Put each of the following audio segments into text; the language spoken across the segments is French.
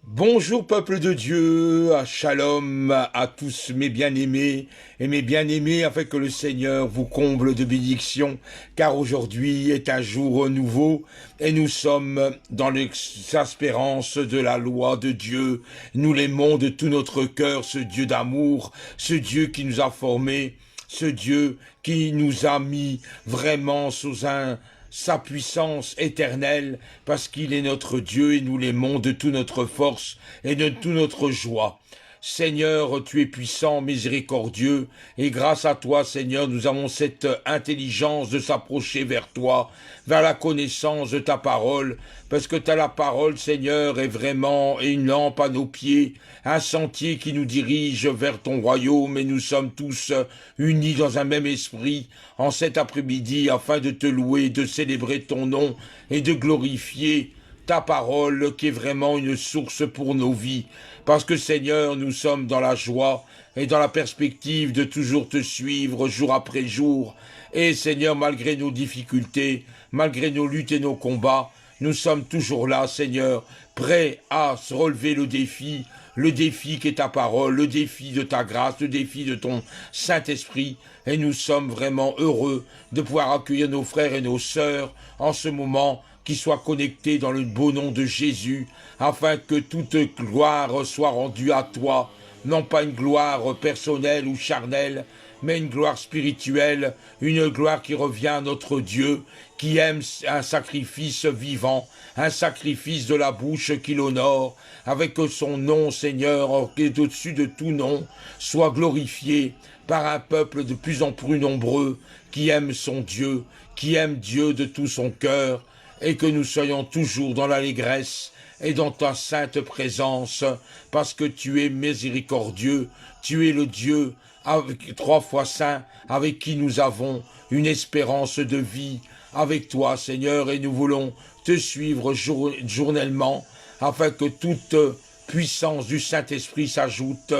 Bonjour peuple de Dieu, à Shalom à tous mes bien-aimés et mes bien-aimés, afin que le Seigneur vous comble de bénédictions, car aujourd'hui est un jour nouveau et nous sommes dans l'exaspérance de la loi de Dieu. Nous l'aimons de tout notre cœur, ce Dieu d'amour, ce Dieu qui nous a formés, ce Dieu qui nous a mis vraiment sous sa puissance éternelle, parce qu'il est notre Dieu et nous l'aimons de toute notre force et de toute notre joie. Seigneur, tu es puissant, miséricordieux, et grâce à toi, Seigneur, nous avons cette intelligence de s'approcher vers toi, vers la connaissance de ta parole, parce que la parole, Seigneur, est vraiment une lampe à nos pieds, un sentier qui nous dirige vers ton royaume, et nous sommes tous unis dans un même esprit en cet après-midi, afin de te louer, de célébrer ton nom et de glorifier ta parole qui est vraiment une source pour nos vies. Parce que Seigneur, nous sommes dans la joie et dans la perspective de toujours te suivre jour après jour. Et Seigneur, malgré nos difficultés, malgré nos luttes et nos combats, nous sommes toujours là, Seigneur, prêts à se relever le défi qui est ta parole, le défi de ta grâce, le défi de ton Saint-Esprit. Et nous sommes vraiment heureux de pouvoir accueillir nos frères et nos sœurs en ce moment, qui soient connectés dans le beau nom de Jésus, afin que toute gloire soit rendue à toi, non pas une gloire personnelle ou charnelle, mais une gloire spirituelle, une gloire qui revient à notre Dieu, qui aime un sacrifice vivant, un sacrifice de la bouche qui l'honore, avec que son nom, Seigneur, qui est au-dessus de tout nom, soit glorifié par un peuple de plus en plus nombreux, qui aime son Dieu, qui aime Dieu de tout son cœur, et que nous soyons toujours dans l'allégresse et dans ta sainte présence, parce que tu es miséricordieux, tu es le Dieu avec, trois fois saint, avec qui nous avons une espérance de vie avec toi, Seigneur, et nous voulons te suivre journellement, afin que toute puissance du Saint-Esprit s'ajoute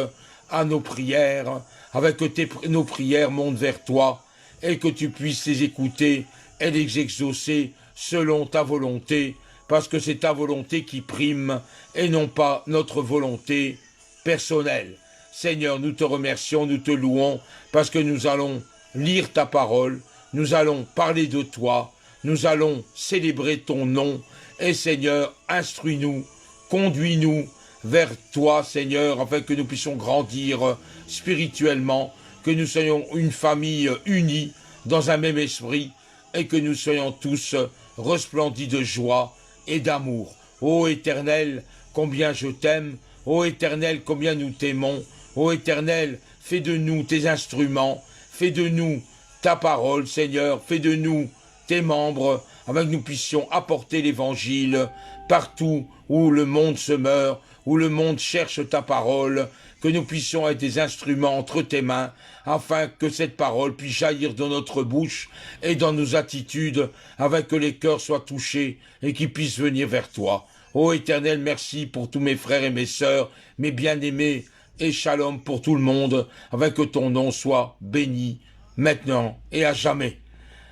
à nos prières, avec que nos prières montent vers toi, et que tu puisses les écouter et les exaucer selon ta volonté, parce que c'est ta volonté qui prime et non pas notre volonté personnelle. Seigneur, nous te remercions, nous te louons, parce que nous allons lire ta parole, nous allons parler de toi, nous allons célébrer ton nom, et Seigneur, instruis-nous, conduis-nous vers toi, Seigneur, afin que nous puissions grandir spirituellement, que nous soyons une famille unie dans un même esprit, et que nous soyons tous resplendis de joie et d'amour. Ô Éternel, combien je t'aime, ô Éternel, combien nous t'aimons, ô Éternel, fais de nous tes instruments, fais de nous ta parole, Seigneur, fais de nous tes membres, afin que nous puissions apporter l'Évangile partout où le monde se meurt, où le monde cherche ta parole, que nous puissions être des instruments entre tes mains, afin que cette parole puisse jaillir de notre bouche et dans nos attitudes, afin que les cœurs soient touchés et qu'ils puissent venir vers toi. Ô Éternel, merci pour tous mes frères et mes sœurs, mes bien-aimés, et shalom pour tout le monde, afin que ton nom soit béni, maintenant et à jamais.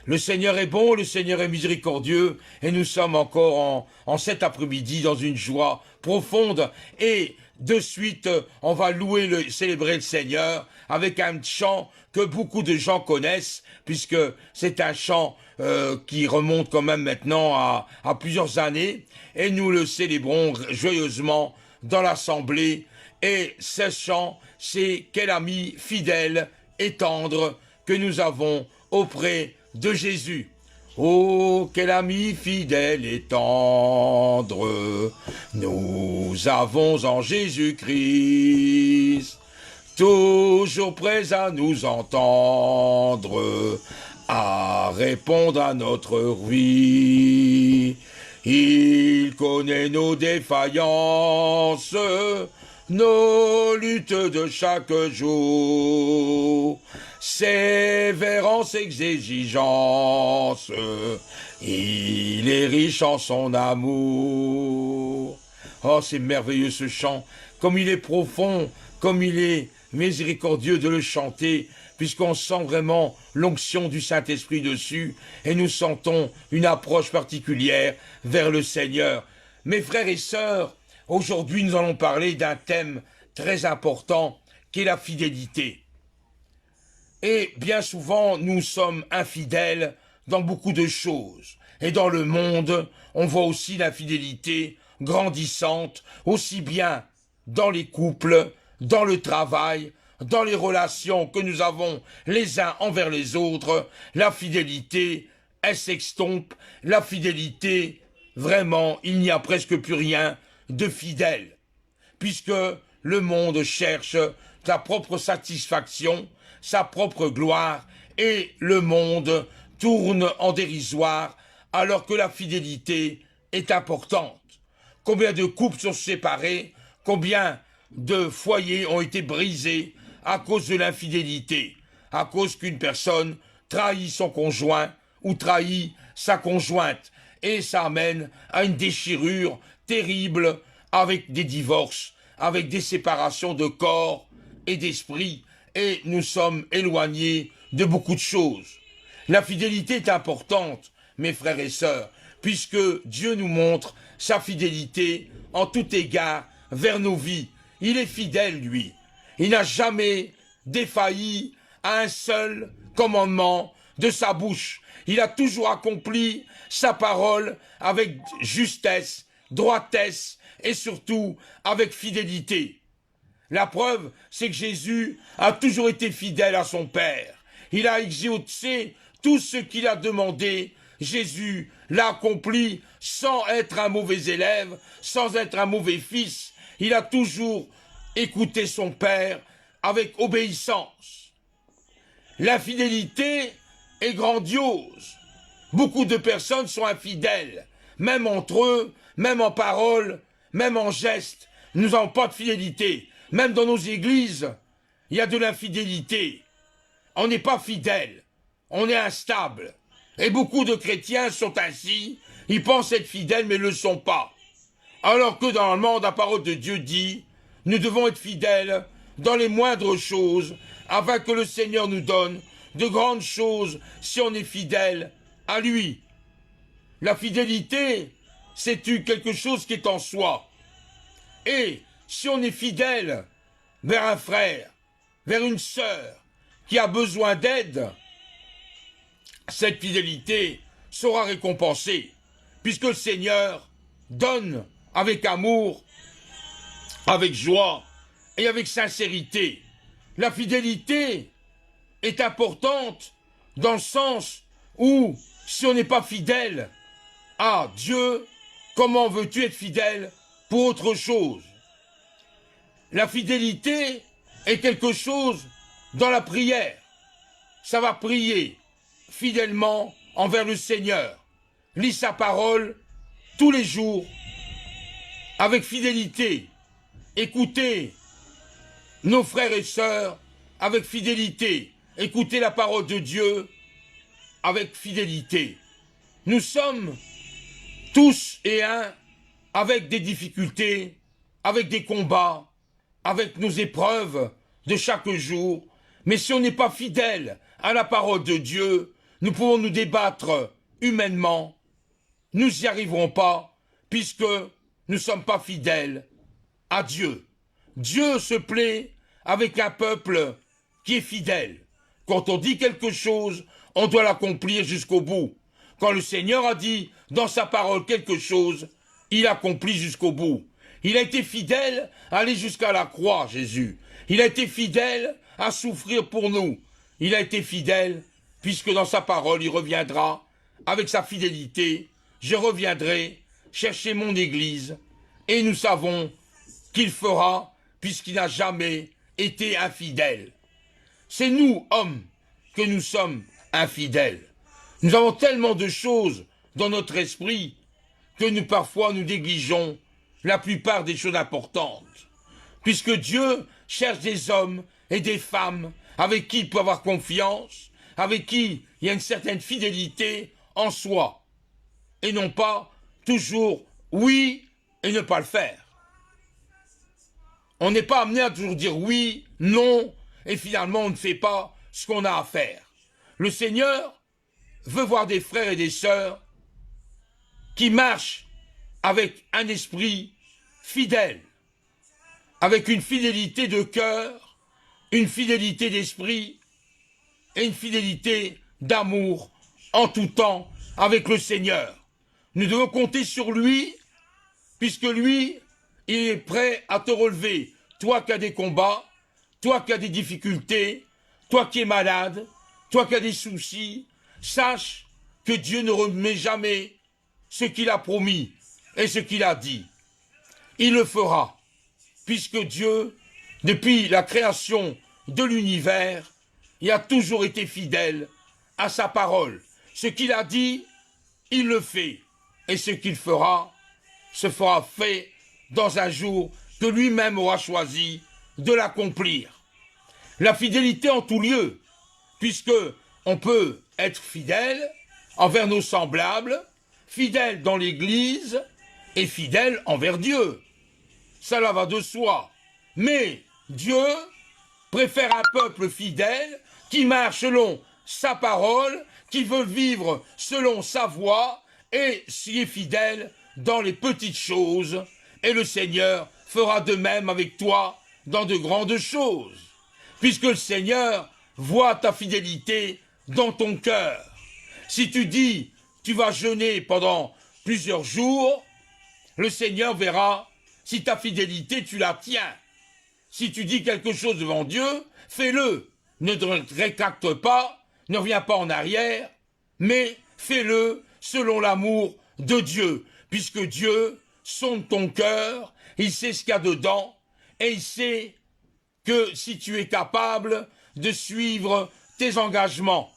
Le Seigneur est bon, le Seigneur est miséricordieux, et nous sommes encore en cet après-midi dans une joie profonde, et de suite, on va célébrer le Seigneur avec un chant que beaucoup de gens connaissent, puisque c'est un chant qui remonte quand même maintenant à plusieurs années, et nous le célébrons joyeusement dans l'assemblée. Et ce chant, c'est quel ami fidèle et tendre que nous avons auprès de Jésus. Oh, quel ami fidèle et tendre nous avons en Jésus-Christ, toujours prêt à nous entendre, à répondre à notre oui. Il connaît nos défaillances, nos luttes de chaque jour, sévère en ses exigences, il est riche en son amour. Oh, c'est merveilleux ce chant, comme il est profond, comme il est miséricordieux de le chanter, puisqu'on sent vraiment l'onction du Saint-Esprit dessus, et nous sentons une approche particulière vers le Seigneur. Mes frères et sœurs, Aujourd'hui, nous allons parler d'un thème très important qui est la fidélité. Et bien souvent, nous sommes infidèles dans beaucoup de choses. Et dans le monde, on voit aussi l'infidélité grandissante, aussi bien dans les couples, dans le travail, dans les relations que nous avons les uns envers les autres. La fidélité, elle s'estompe. La fidélité, vraiment, il n'y a presque plus rien de fidèle. Puisque le monde cherche sa propre satisfaction, sa propre gloire, et le monde tourne en dérisoire alors que la fidélité est importante. Combien de couples sont séparés, combien de foyers ont été brisés à cause de l'infidélité, à cause qu'une personne trahit son conjoint ou trahit sa conjointe, et ça amène à une déchirure terrible avec des divorces, avec des séparations de corps et d'esprit, et nous sommes éloignés de beaucoup de choses. La fidélité est importante, mes frères et sœurs, puisque Dieu nous montre sa fidélité en tout égard vers nos vies. Il est fidèle, lui. Il n'a jamais défailli à un seul commandement de sa bouche. Il a toujours accompli sa parole avec justesse, droitesse et surtout avec fidélité. La preuve, c'est que Jésus a toujours été fidèle à son Père. Il a exaucé tout ce qu'il a demandé. Jésus l'a accompli sans être un mauvais élève, sans être un mauvais fils. Il a toujours écouté son Père avec obéissance. L'infidélité est grandiose. Beaucoup de personnes sont infidèles, même entre eux, même en parole, même en geste. Nous n'avons pas de fidélité. Même dans nos églises, il y a de l'infidélité. On n'est pas fidèle, on est instable. Et beaucoup de chrétiens sont ainsi, ils pensent être fidèles mais ne le sont pas. Alors que normalement, la parole de Dieu dit, nous devons être fidèles dans les moindres choses, afin que le Seigneur nous donne de grandes choses si on est fidèle à lui. La fidélité, c'est quelque chose qui est en soi. Et si on est fidèle vers un frère, vers une sœur qui a besoin d'aide, cette fidélité sera récompensée, puisque le Seigneur donne avec amour, avec joie et avec sincérité. La fidélité est importante dans le sens où, si on n'est pas fidèle à Dieu, comment veux-tu être fidèle pour autre chose? La fidélité est quelque chose dans la prière. Ça va prier fidèlement envers le Seigneur. Lis sa parole tous les jours avec fidélité. Écoutez nos frères et sœurs avec fidélité. Écoutez la parole de Dieu avec fidélité. Nous sommes tous et un avec des difficultés, avec des combats, avec nos épreuves de chaque jour. Mais si on n'est pas fidèle à la parole de Dieu, nous pouvons nous débattre humainement. Nous n'y arriverons pas, puisque nous ne sommes pas fidèles à Dieu. Dieu se plaît avec un peuple qui est fidèle. Quand on dit quelque chose, on doit l'accomplir jusqu'au bout. Quand le Seigneur a dit dans sa parole quelque chose, il accomplit jusqu'au bout. Il a été fidèle à aller jusqu'à la croix, Jésus. Il a été fidèle à souffrir pour nous. Il a été fidèle, puisque dans sa parole, il reviendra avec sa fidélité. Je reviendrai chercher mon Église, et nous savons qu'il fera, puisqu'il n'a jamais été infidèle. C'est nous, hommes, que nous sommes infidèles. Nous avons tellement de choses dans notre esprit que nous, parfois, nous négligeons la plupart des choses importantes. Puisque Dieu cherche des hommes et des femmes avec qui il peut avoir confiance, avec qui il y a une certaine fidélité en soi, et non pas toujours oui et ne pas le faire. On n'est pas amené à toujours dire oui, non, et finalement on ne fait pas ce qu'on a à faire. Le Seigneur veut voir des frères et des sœurs qui marchent avec un esprit fidèle, avec une fidélité de cœur, une fidélité d'esprit et une fidélité d'amour en tout temps avec le Seigneur. Nous devons compter sur lui, puisque lui, il est prêt à te relever. Toi qui as des combats, toi qui as des difficultés, toi qui es malade, toi qui as des soucis, sache que Dieu ne remet jamais ce qu'il a promis et ce qu'il a dit. Il le fera, puisque Dieu, depuis la création de l'univers, il a toujours été fidèle à sa parole. Ce qu'il a dit, il le fait. Et ce qu'il fera, se fera fait dans un jour que lui-même aura choisi de l'accomplir. La fidélité en tout lieu, puisque on peut être fidèle envers nos semblables, fidèle dans l'Église et fidèle envers Dieu. Cela va de soi. Mais Dieu préfère un peuple fidèle qui marche selon sa parole, qui veut vivre selon sa voie et s'y est fidèle dans les petites choses. Et le Seigneur fera de même avec toi dans de grandes choses. Puisque le Seigneur voit ta fidélité dans ton cœur. Si tu dis, tu vas jeûner pendant plusieurs jours, le Seigneur verra si ta fidélité, tu la tiens. Si tu dis quelque chose devant Dieu, fais-le. Ne te rétracte pas, ne reviens pas en arrière, mais fais-le selon l'amour de Dieu, puisque Dieu sonde ton cœur, il sait ce qu'il y a dedans, et il sait que si tu es capable de suivre tes engagements,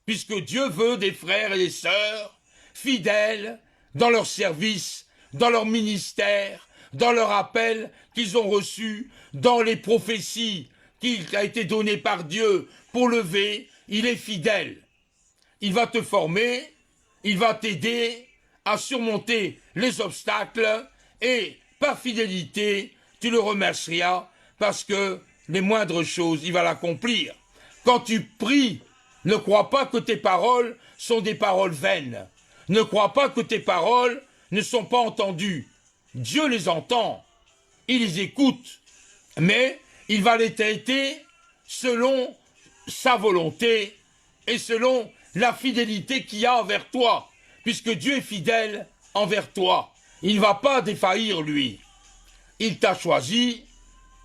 puisque Dieu veut des frères et des sœurs fidèles dans leur service, dans leur ministère, dans leur appel qu'ils ont reçu, dans les prophéties qu'il a été donné par Dieu pour lever, il est fidèle. Il va te former, il va t'aider à surmonter les obstacles et par fidélité, tu le remercieras parce que les moindres choses, il va l'accomplir. Quand tu pries, ne crois pas que tes paroles sont des paroles vaines. Ne crois pas que tes paroles ne sont pas entendues. Dieu les entend, il les écoute, mais il va les traiter selon sa volonté et selon la fidélité qu'il y a envers toi, puisque Dieu est fidèle envers toi. Il ne va pas défaillir, lui. Il t'a choisi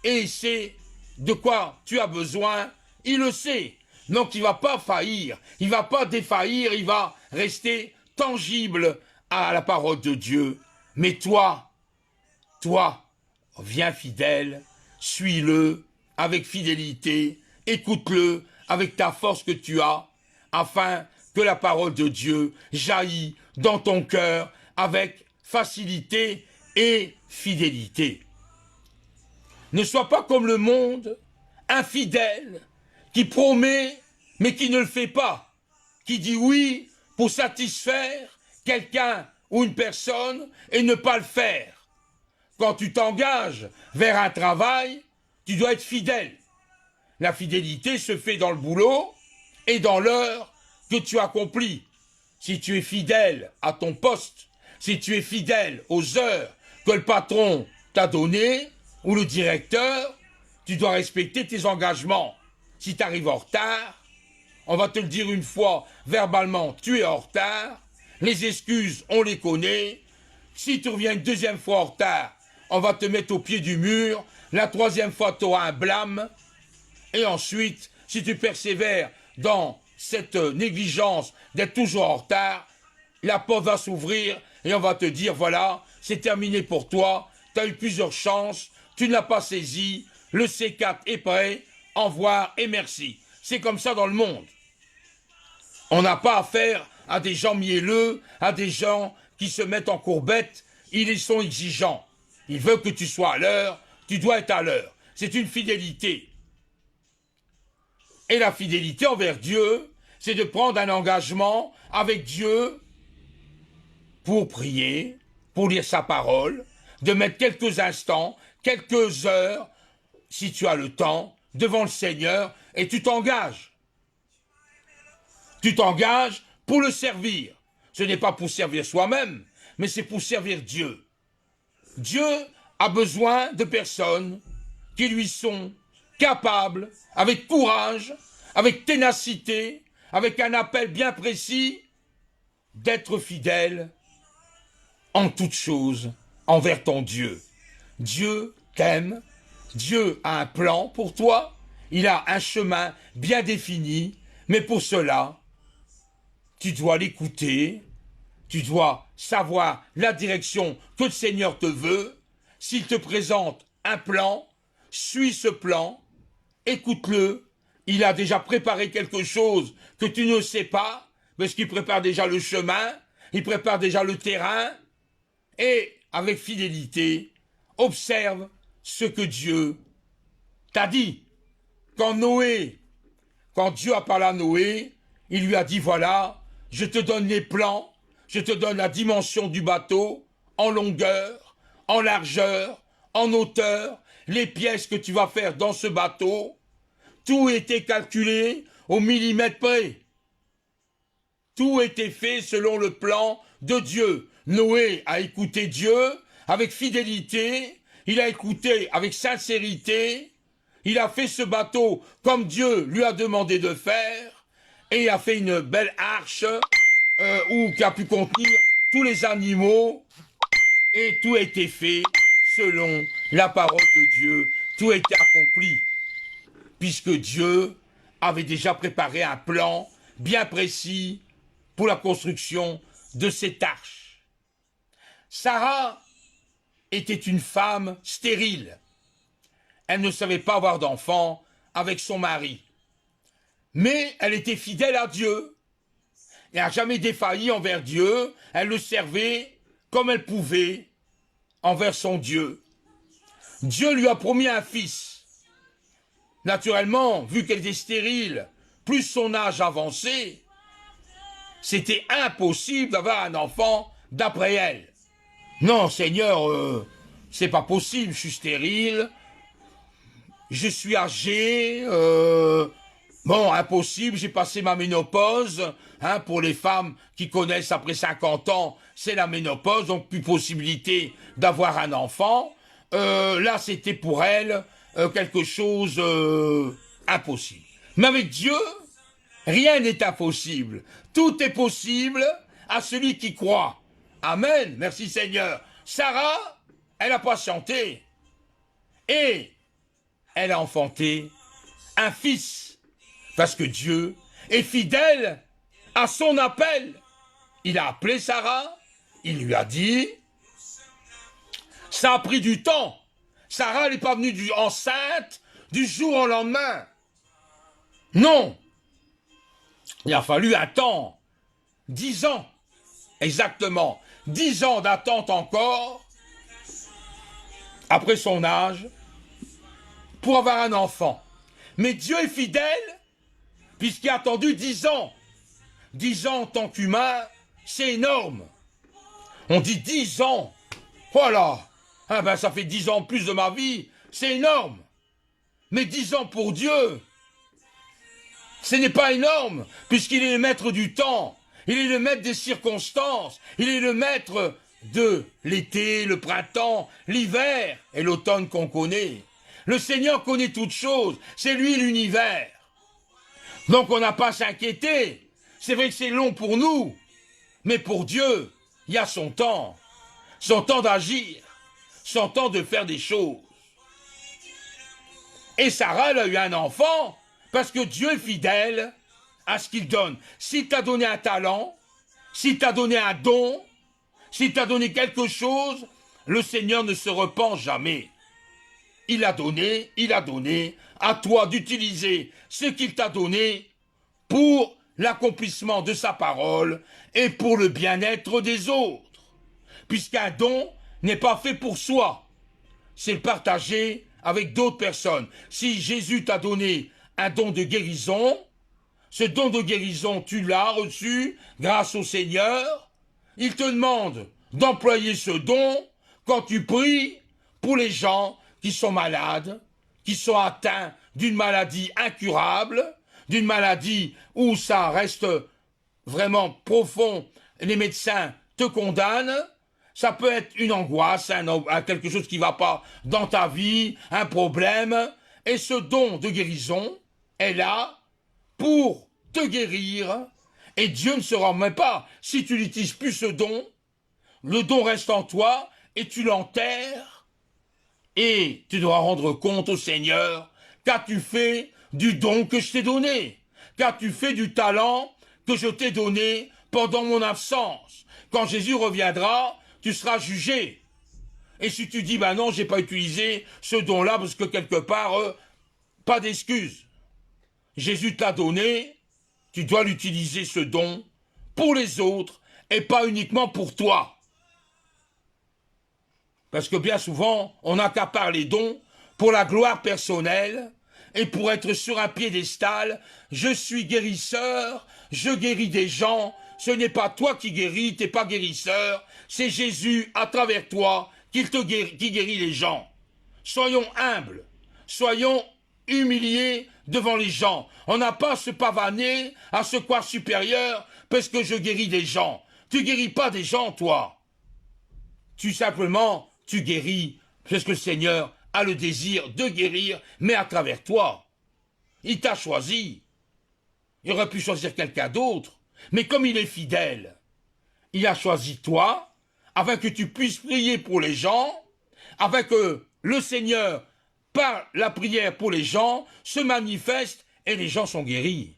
et il sait de quoi tu as besoin, il le sait. Donc il ne va pas faillir, il ne va pas défaillir, il va rester tangible à la parole de Dieu. Mais toi, viens fidèle, suis-le avec fidélité, écoute-le avec ta force que tu as, afin que la parole de Dieu jaillit dans ton cœur avec facilité et fidélité. Ne sois pas comme le monde, infidèle, qui promet mais qui ne le fait pas, qui dit oui pour satisfaire quelqu'un ou une personne et ne pas le faire. Quand tu t'engages vers un travail, tu dois être fidèle. La fidélité se fait dans le boulot et dans l'heure que tu accomplis. Si tu es fidèle à ton poste, si tu es fidèle aux heures que le patron t'a données ou le directeur, tu dois respecter tes engagements. Si tu arrives en retard, on va te le dire une fois verbalement, tu es en retard. Les excuses, on les connaît. Si tu reviens une deuxième fois en retard, on va te mettre au pied du mur. La troisième fois, tu auras un blâme. Et ensuite, si tu persévères dans cette négligence d'être toujours en retard, la porte va s'ouvrir et on va te dire, voilà, c'est terminé pour toi, tu as eu plusieurs chances, tu ne l'as pas saisi, le C4 est prêt, au revoir et merci. C'est comme ça dans le monde. On n'a pas affaire à des gens mielleux, à des gens qui se mettent en courbette, ils sont exigeants. Ils veulent que tu sois à l'heure, tu dois être à l'heure. C'est une fidélité. Et la fidélité envers Dieu, c'est de prendre un engagement avec Dieu pour prier, pour lire sa parole, de mettre quelques instants, quelques heures, si tu as le temps, devant le Seigneur, et tu t'engages. Tu t'engages pour le servir. Ce n'est pas pour servir soi-même, mais c'est pour servir Dieu. Dieu a besoin de personnes qui lui sont capables, avec courage, avec ténacité, avec un appel bien précis, d'être fidèles en toutes choses envers ton Dieu. Dieu t'aime, Dieu a un plan pour toi, il a un chemin bien défini, mais pour cela, tu dois l'écouter, tu dois savoir la direction que le Seigneur te veut. S'il te présente un plan, suis ce plan, écoute-le. Il a déjà préparé quelque chose que tu ne sais pas, parce qu'il prépare déjà le chemin, il prépare déjà le terrain, et avec fidélité, observe ce que Dieu t'a dit. Quand Dieu a parlé à Noé, il lui a dit, voilà, je te donne les plans, je te donne la dimension du bateau, en longueur, en largeur, en hauteur, les pièces que tu vas faire dans ce bateau, tout était calculé au millimètre près. Tout était fait selon le plan de Dieu. Noé a écouté Dieu avec fidélité, il a écouté avec sincérité, il a fait ce bateau comme Dieu lui a demandé de faire, et il a fait une belle arche qui a pu contenir tous les animaux, et tout a été fait selon la parole de Dieu. Tout a été accompli, puisque Dieu avait déjà préparé un plan bien précis pour la construction de cette arche. Sarah était une femme stérile. Elle ne savait pas avoir d'enfant avec son mari. Mais elle était fidèle à Dieu. Elle n'a jamais défailli envers Dieu. Elle le servait comme elle pouvait envers son Dieu. Dieu lui a promis un fils. Naturellement, vu qu'elle était stérile, plus son âge avançait, c'était impossible d'avoir un enfant d'après elle. Non, Seigneur, c'est pas possible, je suis stérile, je suis âgé, bon, impossible, j'ai passé ma ménopause, hein, pour les femmes qui connaissent après 50 ans, c'est la ménopause, donc plus possibilité d'avoir un enfant. Là, c'était pour elle quelque chose impossible. Mais avec Dieu, rien n'est impossible. Tout est possible à celui qui croit. Amen, merci Seigneur. Sarah, elle a patienté et elle a enfanté un fils, parce que Dieu est fidèle à son appel. Il a appelé Sarah, il lui a dit, ça a pris du temps. Sarah n'est pas venue enceinte du jour au lendemain. Non, il a fallu un temps, 10 ans, exactement, 10 ans d'attente encore, après son âge, pour avoir un enfant. Mais Dieu est fidèle, puisqu'il a attendu 10 ans. 10 ans en tant qu'humain, c'est énorme. On dit 10 ans, voilà, ah ben ça fait 10 ans plus de ma vie, c'est énorme. Mais 10 ans pour Dieu, ce n'est pas énorme, puisqu'il est le maître du temps, il est le maître des circonstances, il est le maître de l'été, le printemps, l'hiver et l'automne qu'on connaît. Le Seigneur connaît toutes choses, c'est lui l'univers. Donc on n'a pas à s'inquiéter. C'est vrai que c'est long pour nous, mais pour Dieu, il y a son temps d'agir, son temps de faire des choses. Et Sarah, elle a eu un enfant, parce que Dieu est fidèle à ce qu'il donne. S'il t'a donné un talent, s'il t'a donné un don, s'il t'a donné quelque chose, le Seigneur ne se repent jamais. Il a donné à toi d'utiliser ce qu'il t'a donné pour l'accomplissement de sa parole et pour le bien-être des autres. Puisqu'un don n'est pas fait pour soi, c'est le partager avec d'autres personnes. Si Jésus t'a donné un don de guérison, ce don de guérison, tu l'as reçu grâce au Seigneur. Il te demande d'employer ce don quand tu pries pour les gens qui sont malades, qui sont atteints d'une maladie incurable, d'une maladie où ça reste vraiment profond, les médecins te condamnent, Ça peut être une angoisse, quelque chose qui ne va pas dans ta vie, un problème. Et ce don de guérison est là pour te guérir. Et Dieu ne se remet pas. Si tu n'utilises plus ce don, le don reste en toi et tu l'enterres. Et tu dois rendre compte au Seigneur. Qu'as-tu fait du don que je t'ai donné? Qu'as-tu fait du talent que je t'ai donné pendant mon absence? Quand Jésus reviendra, tu seras jugé. Et si tu dis, ben non, j'ai pas utilisé ce don-là parce que quelque part, pas d'excuse. Jésus t'a donné, tu dois l'utiliser ce don pour les autres et pas uniquement pour toi. Parce que bien souvent, on accapare les dons pour la gloire personnelle et pour être sur un piédestal. Je suis guérisseur, je guéris des gens. Ce n'est pas toi qui guéris, tu n'es pas guérisseur. C'est Jésus à travers toi qui guérit les gens. Soyons humbles, soyons humiliés devant les gens. On n'a pas à se pavaner, à se croire supérieur parce que je guéris des gens. Tu guéris pas des gens, toi. Tu guéris parce que le Seigneur a le désir de guérir, mais à travers toi. Il t'a choisi. Il aurait pu choisir quelqu'un d'autre, mais comme il est fidèle, il a choisi toi, afin que tu puisses prier pour les gens, afin que le Seigneur, par la prière pour les gens, se manifeste et les gens sont guéris.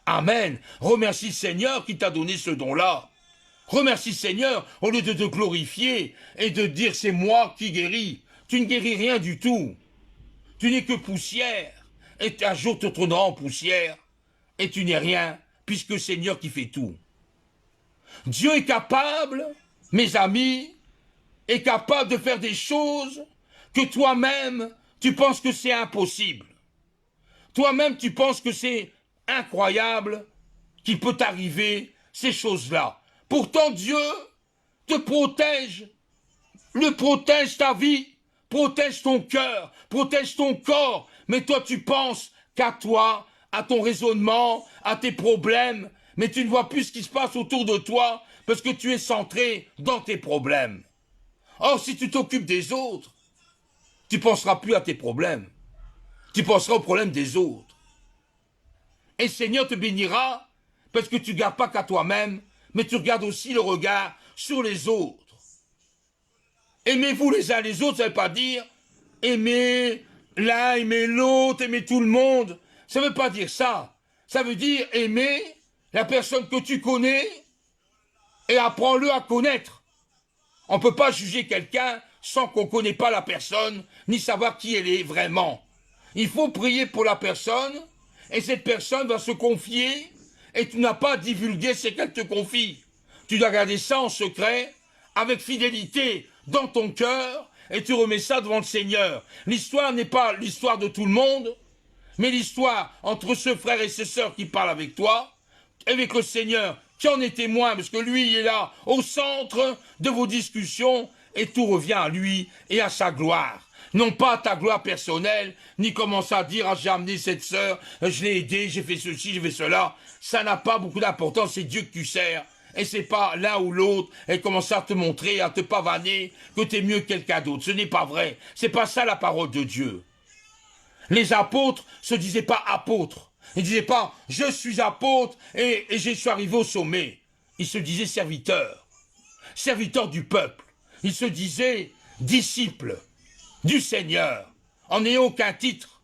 Amen. Remercie le Seigneur qui t'a donné ce don-là. Remercie le Seigneur au lieu de te glorifier et de dire c'est moi qui guéris. Tu ne guéris rien du tout. Tu n'es que poussière. Et un jour te tourneras en poussière. Et tu n'es rien, puisque le Seigneur qui fait tout. Dieu est capable, mes amis, est capable de faire des choses que toi-même, tu penses que c'est impossible. Toi-même, tu penses que c'est incroyable qu'il peut t'arriver ces choses-là. Pourtant, Dieu te protège, protège ta vie, protège ton cœur, protège ton corps. Mais toi, tu penses qu'à toi, à ton raisonnement, à tes problèmes, mais tu ne vois plus ce qui se passe autour de toi parce que tu es centré dans tes problèmes. Or, si tu t'occupes des autres, tu ne penseras plus à tes problèmes. Tu penseras aux problèmes des autres. Et le Seigneur te bénira parce que tu ne gardes pas qu'à toi-même, mais tu regardes aussi le regard sur les autres. Aimez-vous les uns les autres, ça ne veut pas dire aimer l'un, aimer l'autre, aimer tout le monde. Ça ne veut pas dire ça. Ça veut dire aimer la personne que tu connais et apprends-le à connaître. On ne peut pas juger quelqu'un sans qu'on ne connaisse pas la personne, ni savoir qui elle est vraiment. Il faut prier pour la personne, et cette personne va se confier, et tu n'as pas à divulguer ce qu'elle te confie. Tu dois garder ça en secret, avec fidélité, dans ton cœur, et tu remets ça devant le Seigneur. L'histoire n'est pas l'histoire de tout le monde, mais l'histoire entre ce frère et ces sœurs qui parlent avec toi, avec le Seigneur, qui en est témoin, parce que lui, il est là, au centre de vos discussions, et tout revient à lui et à sa gloire. Non pas à ta gloire personnelle, ni commencer à dire, ah, j'ai amené cette sœur, je l'ai aidée, j'ai fait ceci, j'ai fait cela. Ça n'a pas beaucoup d'importance, c'est Dieu que tu sers. Et c'est pas l'un ou l'autre, et commencer à te montrer, à te pavaner, que tu es mieux que quelqu'un d'autre. Ce n'est pas vrai. C'est pas ça la parole de Dieu. Les apôtres se disaient pas apôtres. Ils disaient pas, je suis apôtre et je suis arrivé au sommet. Ils se disaient serviteurs. Serviteurs du peuple. Ils se disaient disciples du Seigneur, en n'ayant aucun titre,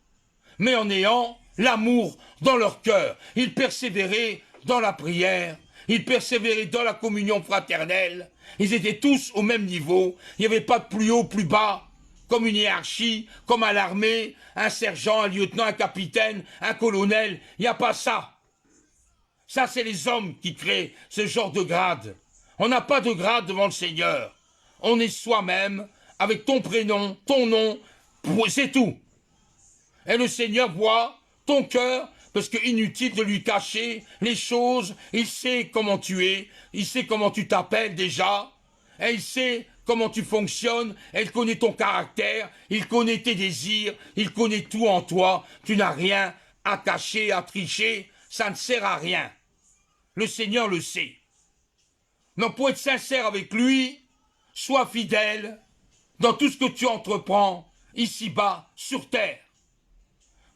mais en ayant l'amour dans leur cœur. Ils persévéraient dans la prière, ils persévéraient dans la communion fraternelle, ils étaient tous au même niveau, il n'y avait pas de plus haut, plus bas, comme une hiérarchie, comme à l'armée, un sergent, un lieutenant, un capitaine, un colonel, il n'y a pas ça. Ça, c'est les hommes qui créent ce genre de grade. On n'a pas de grade devant le Seigneur. On est soi-même, avec ton prénom, ton nom, c'est tout. Et le Seigneur voit ton cœur, parce qu'inutile de lui cacher les choses, il sait comment tu es, il sait comment tu t'appelles déjà, et il sait comment tu fonctionnes, et il connaît ton caractère, il connaît tes désirs, il connaît tout en toi, tu n'as rien à cacher, à tricher, ça ne sert à rien. Le Seigneur le sait. Donc pour être sincère avec lui, sois fidèle dans tout ce que tu entreprends ici-bas, sur terre.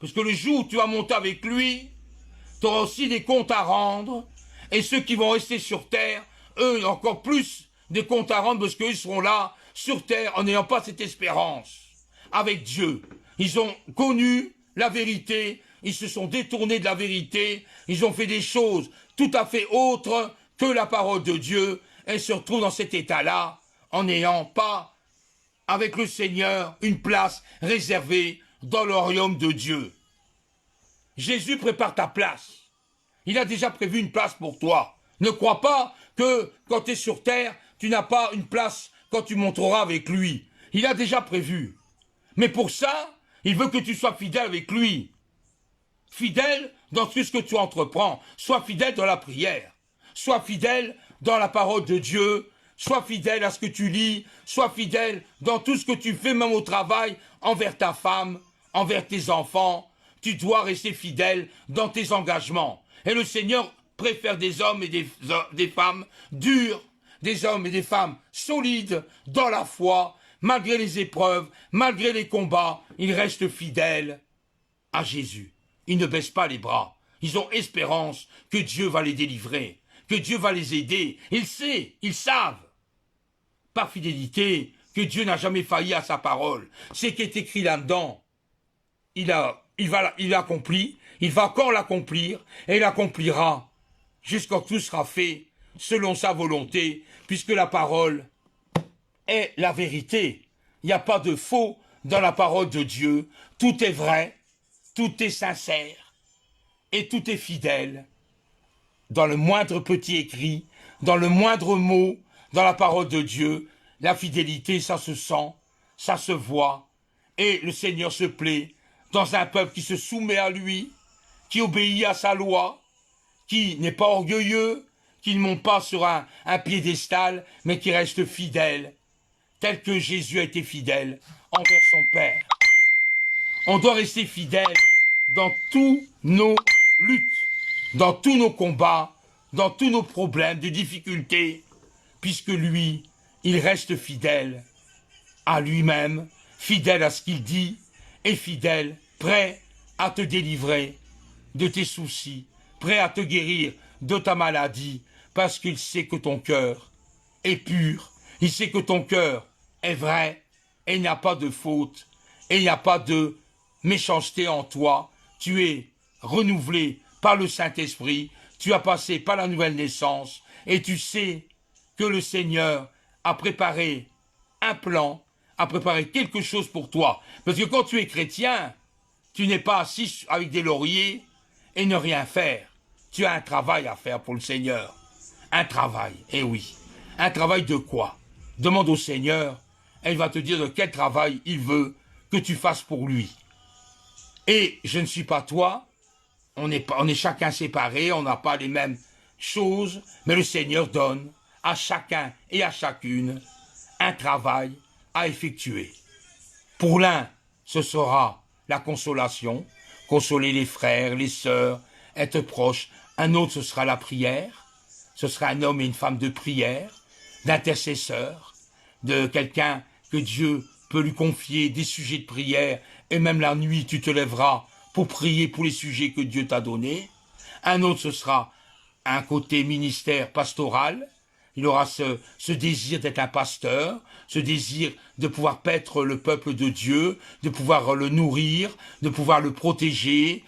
Parce que le jour où tu vas monter avec lui, tu auras aussi des comptes à rendre. Et ceux qui vont rester sur terre, eux, encore plus des comptes à rendre parce qu'eux seront là, sur terre, en n'ayant pas cette espérance avec Dieu. Ils ont connu la vérité, ils se sont détournés de la vérité, ils ont fait des choses tout à fait autres que la parole de Dieu, et se retrouvent dans cet état-là, en n'ayant pas, avec le Seigneur, une place réservée dans le royaume de Dieu. Jésus prépare ta place. Il a déjà prévu une place pour toi. Ne crois pas que quand tu es sur terre, tu n'as pas une place quand tu monteras avec lui. Il a déjà prévu. Mais pour ça, il veut que tu sois fidèle avec lui. Fidèle dans tout ce que tu entreprends. Sois fidèle dans la prière. Sois fidèle dans la parole de Dieu. Sois fidèle à ce que tu lis. Sois fidèle dans tout ce que tu fais, même au travail, envers ta femme, envers tes enfants. Tu dois rester fidèle dans tes engagements. Et le Seigneur préfère des hommes et des femmes durs, des hommes et des femmes solides dans la foi, malgré les épreuves, malgré les combats, ils restent fidèles à Jésus. Ils ne baissent pas les bras. Ils ont espérance que Dieu va les délivrer, que Dieu va les aider. Ils savent, par fidélité, que Dieu n'a jamais failli à sa parole. Ce qui est écrit là-dedans, il l'accomplit, il va encore l'accomplir, et il l'accomplira jusqu'à ce que tout sera fait selon sa volonté, puisque la parole est la vérité. Il n'y a pas de faux dans la parole de Dieu. Tout est vrai, tout est sincère, et tout est fidèle. Dans le moindre petit écrit, dans le moindre mot, dans la parole de Dieu, la fidélité, ça se sent, ça se voit, et le Seigneur se plaît dans un peuple qui se soumet à lui, qui obéit à sa loi, qui n'est pas orgueilleux, qui ne monte pas sur un piédestal, mais qui reste fidèle, tel que Jésus a été fidèle envers son Père. On doit rester fidèle dans tous nos luttes, dans tous nos combats, dans tous nos problèmes de difficultés, puisque lui, il reste fidèle à lui-même, fidèle à ce qu'il dit, et fidèle, prêt à te délivrer de tes soucis, prêt à te guérir de ta maladie, parce qu'il sait que ton cœur est pur, il sait que ton cœur est vrai, et il n'y a pas de faute, et il n'y a pas de méchanceté en toi. Tu es renouvelé par le Saint-Esprit, tu as passé par la nouvelle naissance, et tu sais que le Seigneur a préparé un plan, a préparé quelque chose pour toi. Parce que quand tu es chrétien, tu n'es pas assis avec des lauriers et ne rien faire. Tu as un travail à faire pour le Seigneur. Un travail, eh oui. Un travail de quoi? Demande au Seigneur, et il va te dire de quel travail il veut que tu fasses pour lui. Et je ne suis pas toi, on est chacun séparés, on n'a pas les mêmes choses, mais le Seigneur donne à chacun et à chacune un travail à effectuer. Pour l'un, ce sera la consolation, consoler les frères, les sœurs, être proche. Un autre, ce sera la prière, ce sera un homme et une femme de prière, d'intercesseur, de quelqu'un que Dieu peut lui confier des sujets de prière, et même la nuit, tu te lèveras pour prier pour les sujets que Dieu t'a donnés. Un autre, ce sera un côté ministère pastoral. Il aura ce désir d'être un pasteur, ce désir de pouvoir paître le peuple de Dieu, de pouvoir le nourrir, de pouvoir le protéger.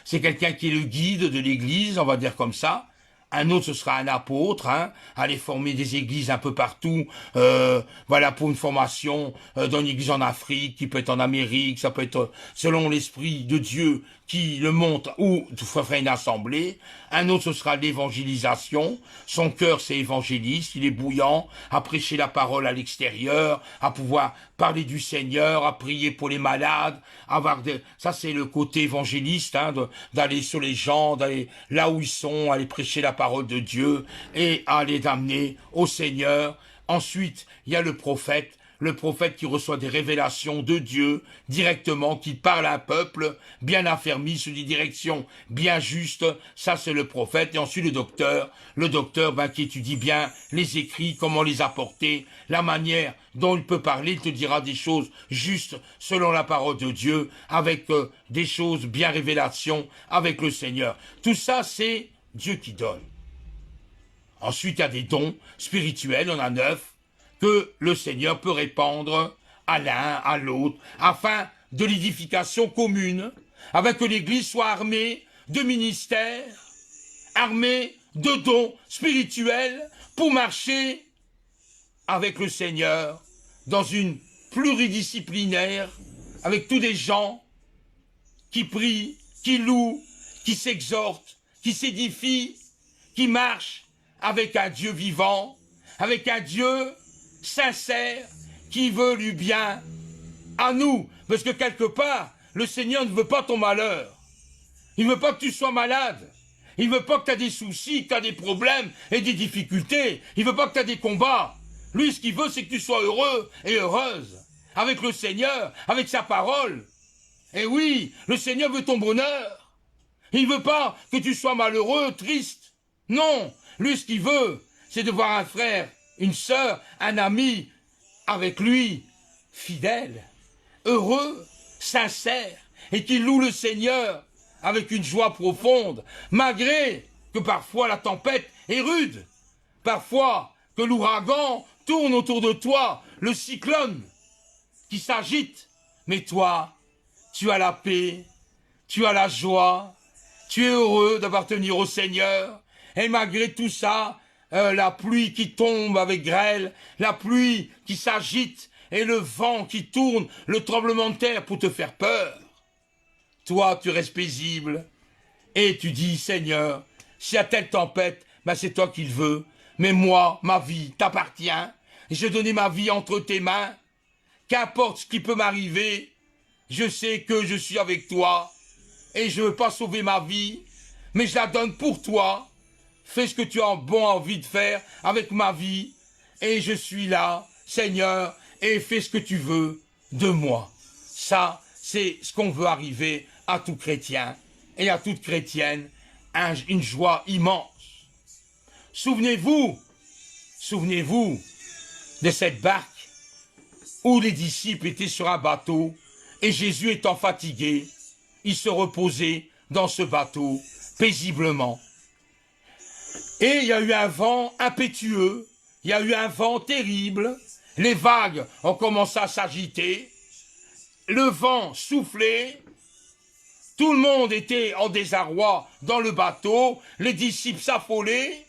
C'est quelqu'un qui est le guide de l'Église, on va dire comme ça. Un autre, ce sera un apôtre, aller former des églises un peu partout, voilà, pour une formation dans une église en Afrique, qui peut être en Amérique, ça peut être selon l'Esprit de Dieu qui le montre, ou tu ferais une assemblée. Un autre, ce sera l'évangélisation. Son cœur, c'est évangéliste, il est bouillant, à prêcher la parole à l'extérieur, à pouvoir parler du Seigneur, à prier pour les malades, ça c'est le côté évangéliste, d'aller sur les gens, d'aller là où ils sont, aller prêcher la parole de Dieu et à les amener au Seigneur. Ensuite, il y a le prophète. le prophète qui reçoit des révélations de Dieu directement, qui parle à un peuple bien affermi sur des directions bien justes, ça c'est le prophète. Et ensuite le docteur qui étudie bien les écrits, comment les apporter, la manière dont il peut parler, il te dira des choses justes selon la parole de Dieu, avec des choses bien révélations avec le Seigneur. Tout ça c'est Dieu qui donne. Ensuite, il y a des dons spirituels, on a 9, que le Seigneur peut répandre à l'un, à l'autre, afin de l'édification commune, afin que l'Église soit armée de ministères, armée de dons spirituels, pour marcher avec le Seigneur dans une pluridisciplinaire, avec tous des gens qui prient, qui louent, qui s'exhortent, qui s'édifient, qui marchent avec un Dieu vivant, avec un Dieu sincère, qui veut du bien à nous. Parce que quelque part, le Seigneur ne veut pas ton malheur. Il ne veut pas que tu sois malade. Il ne veut pas que tu aies des soucis, que tu aies des problèmes et des difficultés. Il ne veut pas que tu aies des combats. Lui, ce qu'il veut, c'est que tu sois heureux et heureuse. Avec le Seigneur, avec sa parole. Et oui, le Seigneur veut ton bonheur. Il ne veut pas que tu sois malheureux, triste. Non. Lui, ce qu'il veut, c'est de voir un frère, une sœur, un ami, avec lui, fidèle, heureux, sincère, et qui loue le Seigneur avec une joie profonde, malgré que parfois la tempête est rude, parfois que l'ouragan tourne autour de toi, le cyclone qui s'agite, mais toi, tu as la paix, tu as la joie, tu es heureux d'appartenir au Seigneur. Et malgré tout ça, la pluie qui tombe avec grêle, la pluie qui s'agite et le vent qui tourne, le tremblement de terre pour te faire peur. Toi, tu restes paisible et tu dis, Seigneur, s'il y a telle tempête, c'est toi qui le veux. Mais moi, ma vie t'appartient. Je donne ma vie entre tes mains. Qu'importe ce qui peut m'arriver, je sais que je suis avec toi et je ne veux pas sauver ma vie, mais je la donne pour toi. Fais ce que tu as bon envie de faire avec ma vie, et je suis là, Seigneur, et fais ce que tu veux de moi. Ça, c'est ce qu'on veut arriver à tout chrétien et à toute chrétienne, une joie immense. Souvenez-vous de cette barque où les disciples étaient sur un bateau, et Jésus étant fatigué, il se reposait dans ce bateau paisiblement. Et il y a eu un vent impétueux, il y a eu un vent terrible, les vagues ont commencé à s'agiter, le vent soufflait, tout le monde était en désarroi dans le bateau, les disciples s'affolaient,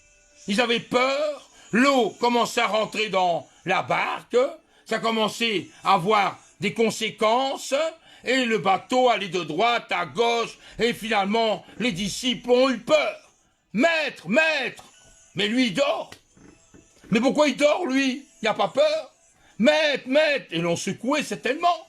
ils avaient peur, l'eau commençait à rentrer dans la barque, ça commençait à avoir des conséquences, et le bateau allait de droite à gauche, et finalement les disciples ont eu peur. Maître, maître, mais lui il dort. Mais pourquoi il dort lui? Il n'a pas peur. Maître, maître, et l'on secouait certainement.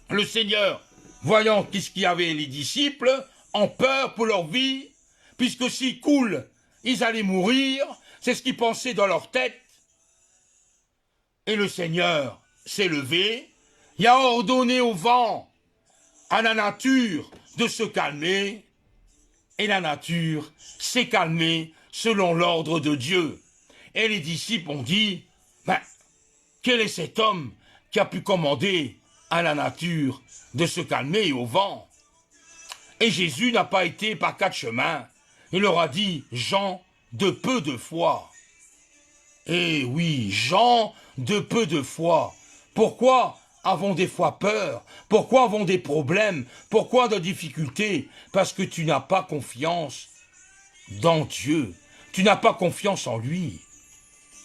Le Seigneur, voyant qu'est-ce qu'il y avait les disciples, en peur pour leur vie, puisque s'ils coulent, ils allaient mourir, c'est ce qu'ils pensaient dans leur tête. Et le Seigneur s'est levé, il a ordonné au vent, à la nature, de se calmer, et la nature s'est calmée selon l'ordre de Dieu. Et les disciples ont dit, quel est cet homme qui a pu commander à la nature de se calmer et au vent? Et Jésus n'a pas été par quatre chemins. Il leur a dit, gens de peu de foi. Eh oui, gens de peu de foi. Pourquoi avons des fois peur? Pourquoi avons des problèmes? Pourquoi des difficultés? Parce que tu n'as pas confiance dans Dieu. Tu n'as pas confiance en lui.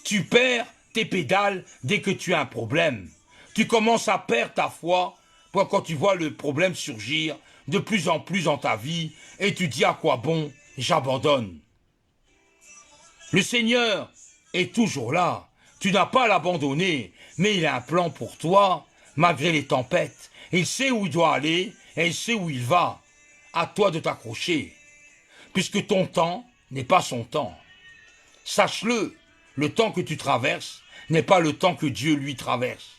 Tu perds tes pédales dès que tu as un problème. Tu commences à perdre ta foi quand tu vois le problème surgir de plus en plus dans ta vie et tu dis à quoi bon, j'abandonne. Le Seigneur est toujours là. Tu n'as pas à l'abandonner, mais il a un plan pour toi malgré les tempêtes. Il sait où il doit aller et il sait où il va. À toi de t'accrocher, puisque ton temps n'est pas son temps. Sache-le, le temps que tu traverses n'est pas le temps que Dieu lui traverse.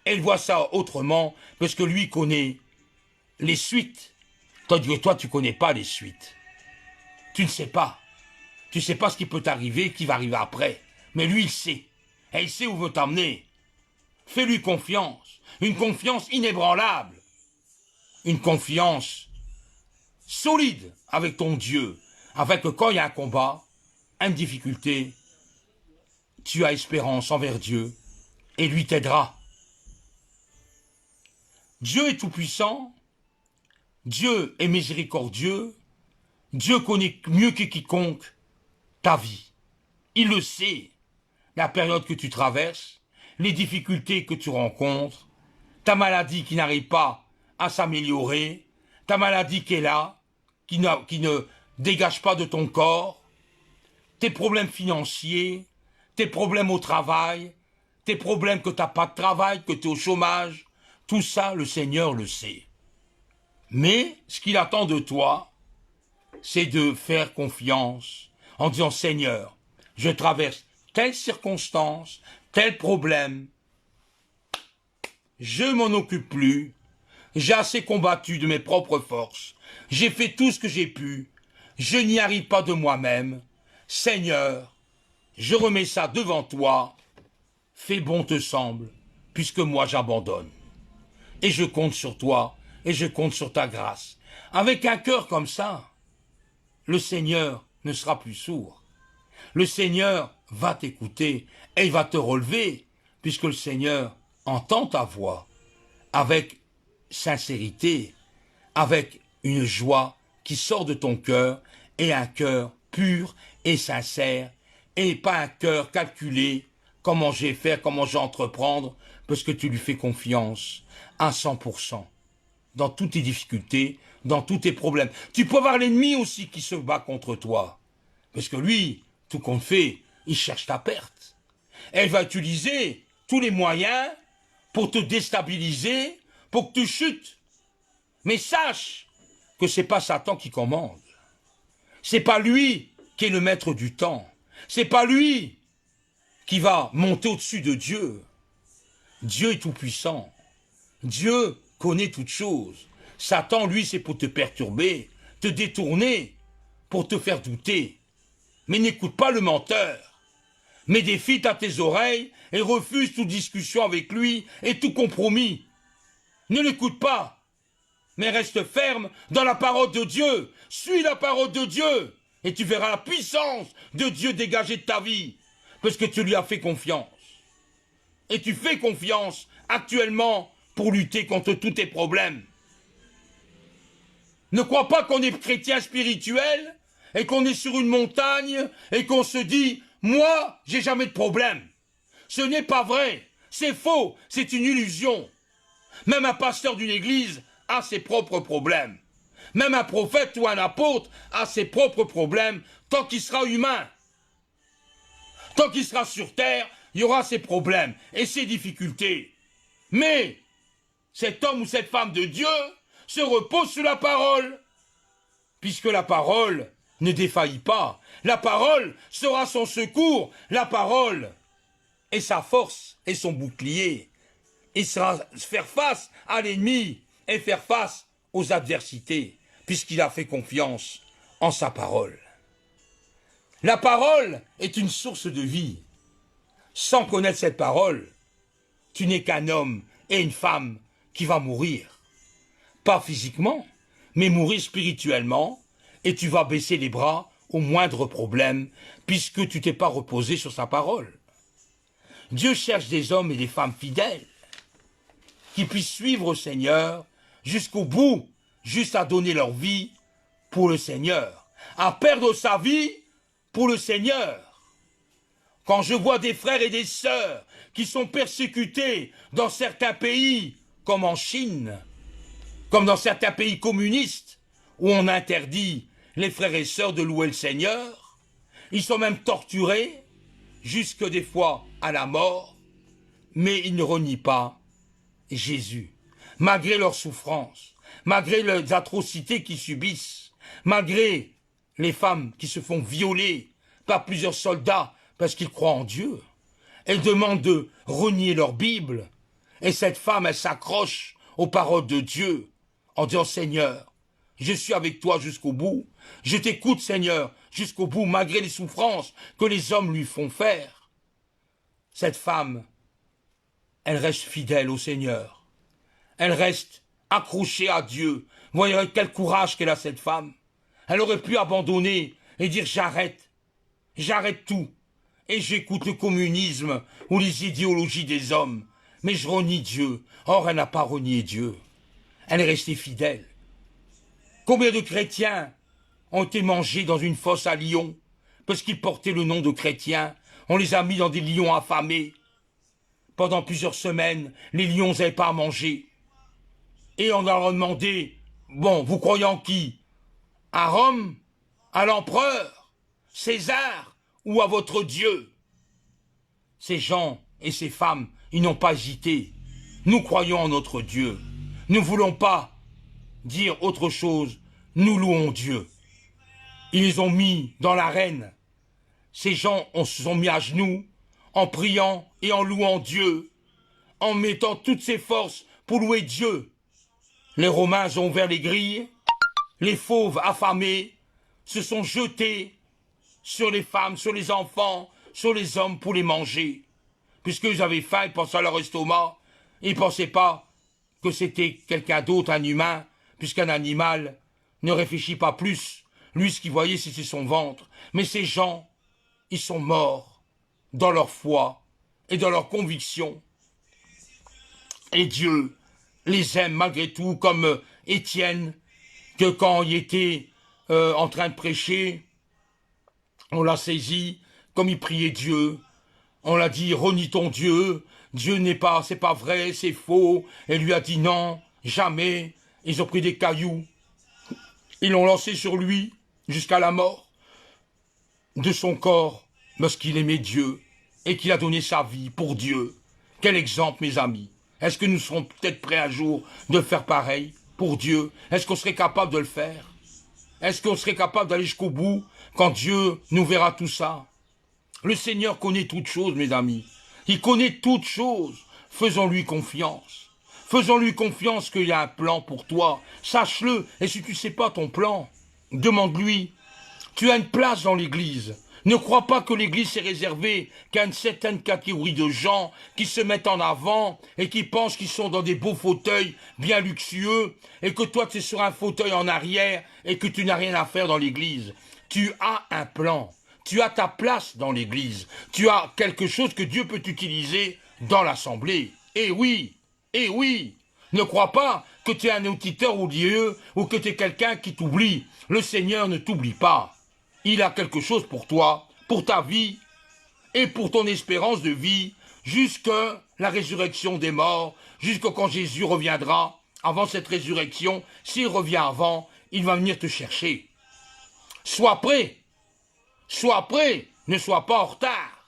Elle voit ça autrement, parce que lui connaît les suites. Tandis que toi, tu ne connais pas les suites. Tu ne sais pas. Tu ne sais pas ce qui peut t'arriver, qui va arriver après. Mais lui, il sait. Et il sait où veut t'emmener. Fais-lui confiance. Une confiance inébranlable. Une confiance solide avec ton Dieu. Afin que quand il y a un combat, une difficulté, tu as espérance envers Dieu. Et lui t'aidera. Dieu est tout-puissant. Dieu est miséricordieux. Dieu connaît mieux que quiconque ta vie. Il le sait. La période que tu traverses, les difficultés que tu rencontres, ta maladie qui n'arrive pas à s'améliorer, ta maladie qui est là, qui ne dégage pas de ton corps, tes problèmes financiers, tes problèmes au travail, tes problèmes que tu n'as pas de travail, que tu es au chômage, tout ça, le Seigneur le sait. Mais ce qu'il attend de toi, c'est de faire confiance en disant « Seigneur, je traverse telle circonstance, tel problème, je m'en occupe plus, j'ai assez combattu de mes propres forces, j'ai fait tout ce que j'ai pu, je n'y arrive pas de moi-même, Seigneur, je remets ça devant toi, fais bon te semble, puisque moi j'abandonne. Et je compte sur toi, et je compte sur ta grâce. » Avec un cœur comme ça, le Seigneur ne sera plus sourd. Le Seigneur va t'écouter et il va te relever, puisque le Seigneur entend ta voix avec sincérité, avec une joie qui sort de ton cœur, et un cœur pur et sincère, et pas un cœur calculé, comment je vais faire, comment je vais entreprendre, parce que tu lui fais confiance à 100%, dans toutes tes difficultés, dans tous tes problèmes. Tu peux avoir l'ennemi aussi qui se bat contre toi, parce que lui, tout compte fait, il cherche ta perte. Elle va utiliser tous les moyens pour te déstabiliser, pour que tu chutes. Mais sache que ce n'est pas Satan qui commande. Ce n'est pas lui qui est le maître du temps. Ce n'est pas lui qui va monter au-dessus de Dieu. Dieu est tout-puissant. Dieu connaît toutes choses. Satan, lui, c'est pour te perturber, te détourner, pour te faire douter. Mais n'écoute pas le menteur. Mets des filtres à tes oreilles et refuse toute discussion avec lui et tout compromis. Ne l'écoute pas, mais reste ferme dans la parole de Dieu. Suis la parole de Dieu et tu verras la puissance de Dieu dégager de ta vie parce que tu lui as fait confiance. Et tu fais confiance actuellement pour lutter contre tous tes problèmes. Ne crois pas qu'on est chrétien spirituel et qu'on est sur une montagne et qu'on se dit « Moi, j'ai jamais de problème ». Ce n'est pas vrai, c'est faux, c'est une illusion. Même un pasteur d'une église a ses propres problèmes. Même un prophète ou un apôtre a ses propres problèmes tant qu'il sera humain. Tant qu'il sera sur terre, il y aura ses problèmes et ses difficultés. Mais cet homme ou cette femme de Dieu se repose sur la parole, puisque la parole ne défaillit pas. La parole sera son secours. La parole est sa force et son bouclier. Il sera faire face à l'ennemi et faire face aux adversités, puisqu'il a fait confiance en sa parole. La parole est une source de vie. Sans connaître cette parole, tu n'es qu'un homme et une femme qui va mourir. Pas physiquement, mais mourir spirituellement, et tu vas baisser les bras au moindre problème, puisque tu t'es pas reposé sur sa parole. Dieu cherche des hommes et des femmes fidèles, qui puissent suivre le Seigneur jusqu'au bout, juste à donner leur vie pour le Seigneur, à perdre sa vie pour le Seigneur. Quand je vois des frères et des sœurs qui sont persécutés dans certains pays, comme en Chine, comme dans certains pays communistes, où on interdit les frères et sœurs de louer le Seigneur, ils sont même torturés, jusque des fois à la mort, mais ils ne renient pas Jésus, malgré leurs souffrances, malgré les atrocités qu'ils subissent, malgré les femmes qui se font violer par plusieurs soldats parce qu'ils croient en Dieu. elles demandent de renier leur Bible. Et cette femme, elle s'accroche aux paroles de Dieu en disant, Seigneur, je suis avec toi jusqu'au bout. Je t'écoute, Seigneur, jusqu'au bout, malgré les souffrances que les hommes lui font faire. Cette femme, elle reste fidèle au Seigneur. Elle reste accrochée à Dieu. Voyez quel courage qu'elle a, cette femme. Elle aurait pu abandonner et dire, j'arrête tout. Et j'écoute le communisme ou les idéologies des hommes. Mais je renie Dieu. Or, elle n'a pas renié Dieu. Elle est restée fidèle. Combien de chrétiens ont été mangés dans une fosse à lions parce qu'ils portaient le nom de chrétiens? On les a mis dans des lions affamés. Pendant plusieurs semaines, les lions n'avaient pas à manger. Et on leur a demandé, bon, vous croyez en qui? À Rome? À l'empereur? César? Ou à votre Dieu? Ces gens et ces femmes, ils n'ont pas hésité. Nous croyons en notre Dieu. Nous ne voulons pas dire autre chose. Nous louons Dieu. Ils les ont mis dans l'arène. Ces gens se sont mis à genoux en priant et en louant Dieu, en mettant toutes ses forces pour louer Dieu. Les Romains ont ouvert les grilles. Les fauves affamés se sont jetés sur les femmes, sur les enfants, sur les hommes pour les manger. Puisqu'ils avaient faim, ils pensaient à leur estomac. Ils ne pensaient pas que c'était quelqu'un d'autre, un humain, puisqu'un animal ne réfléchit pas plus. Lui, ce qu'il voyait, c'était son ventre. Mais ces gens, ils sont morts dans leur foi et dans leur conviction. Et Dieu les aime malgré tout, comme Étienne, que quand il était en train de prêcher, on l'a saisi, comme il priait Dieu. On l'a dit, renie ton Dieu, Dieu n'est pas, c'est pas vrai, c'est faux. Et lui a dit non, jamais. Ils ont pris des cailloux, ils l'ont lancé sur lui jusqu'à la mort de son corps, parce qu'il aimait Dieu et qu'il a donné sa vie pour Dieu. Quel exemple, mes amis. Est-ce que nous serons peut-être prêts un jour de faire pareil pour Dieu? Est-ce qu'on serait capable de le faire? Est-ce qu'on serait capable d'aller jusqu'au bout quand Dieu nous verra tout ça? Le Seigneur connaît toutes choses, mes amis. Il connaît toutes choses. Faisons-lui confiance. Faisons-lui confiance qu'il y a un plan pour toi. Sache-le. Et si tu ne sais pas ton plan, demande-lui. Tu as une place dans l'église. Ne crois pas que l'église est réservée qu'à une certaine catégorie de gens qui se mettent en avant et qui pensent qu'ils sont dans des beaux fauteuils bien luxueux et que toi tu es sur un fauteuil en arrière et que tu n'as rien à faire dans l'église. Tu as un plan. Tu as ta place dans l'église. Tu as quelque chose que Dieu peut utiliser dans l'assemblée. Eh oui, eh oui. Ne crois pas que tu es un auditeur ou Dieu ou que tu es quelqu'un qui t'oublie. Le Seigneur ne t'oublie pas. Il a quelque chose pour toi, pour ta vie et pour ton espérance de vie jusqu'à la résurrection des morts, jusqu'à quand Jésus reviendra. Avant cette résurrection, s'il revient avant, il va venir te chercher. Sois prêt. Sois prêt. Ne sois pas en retard.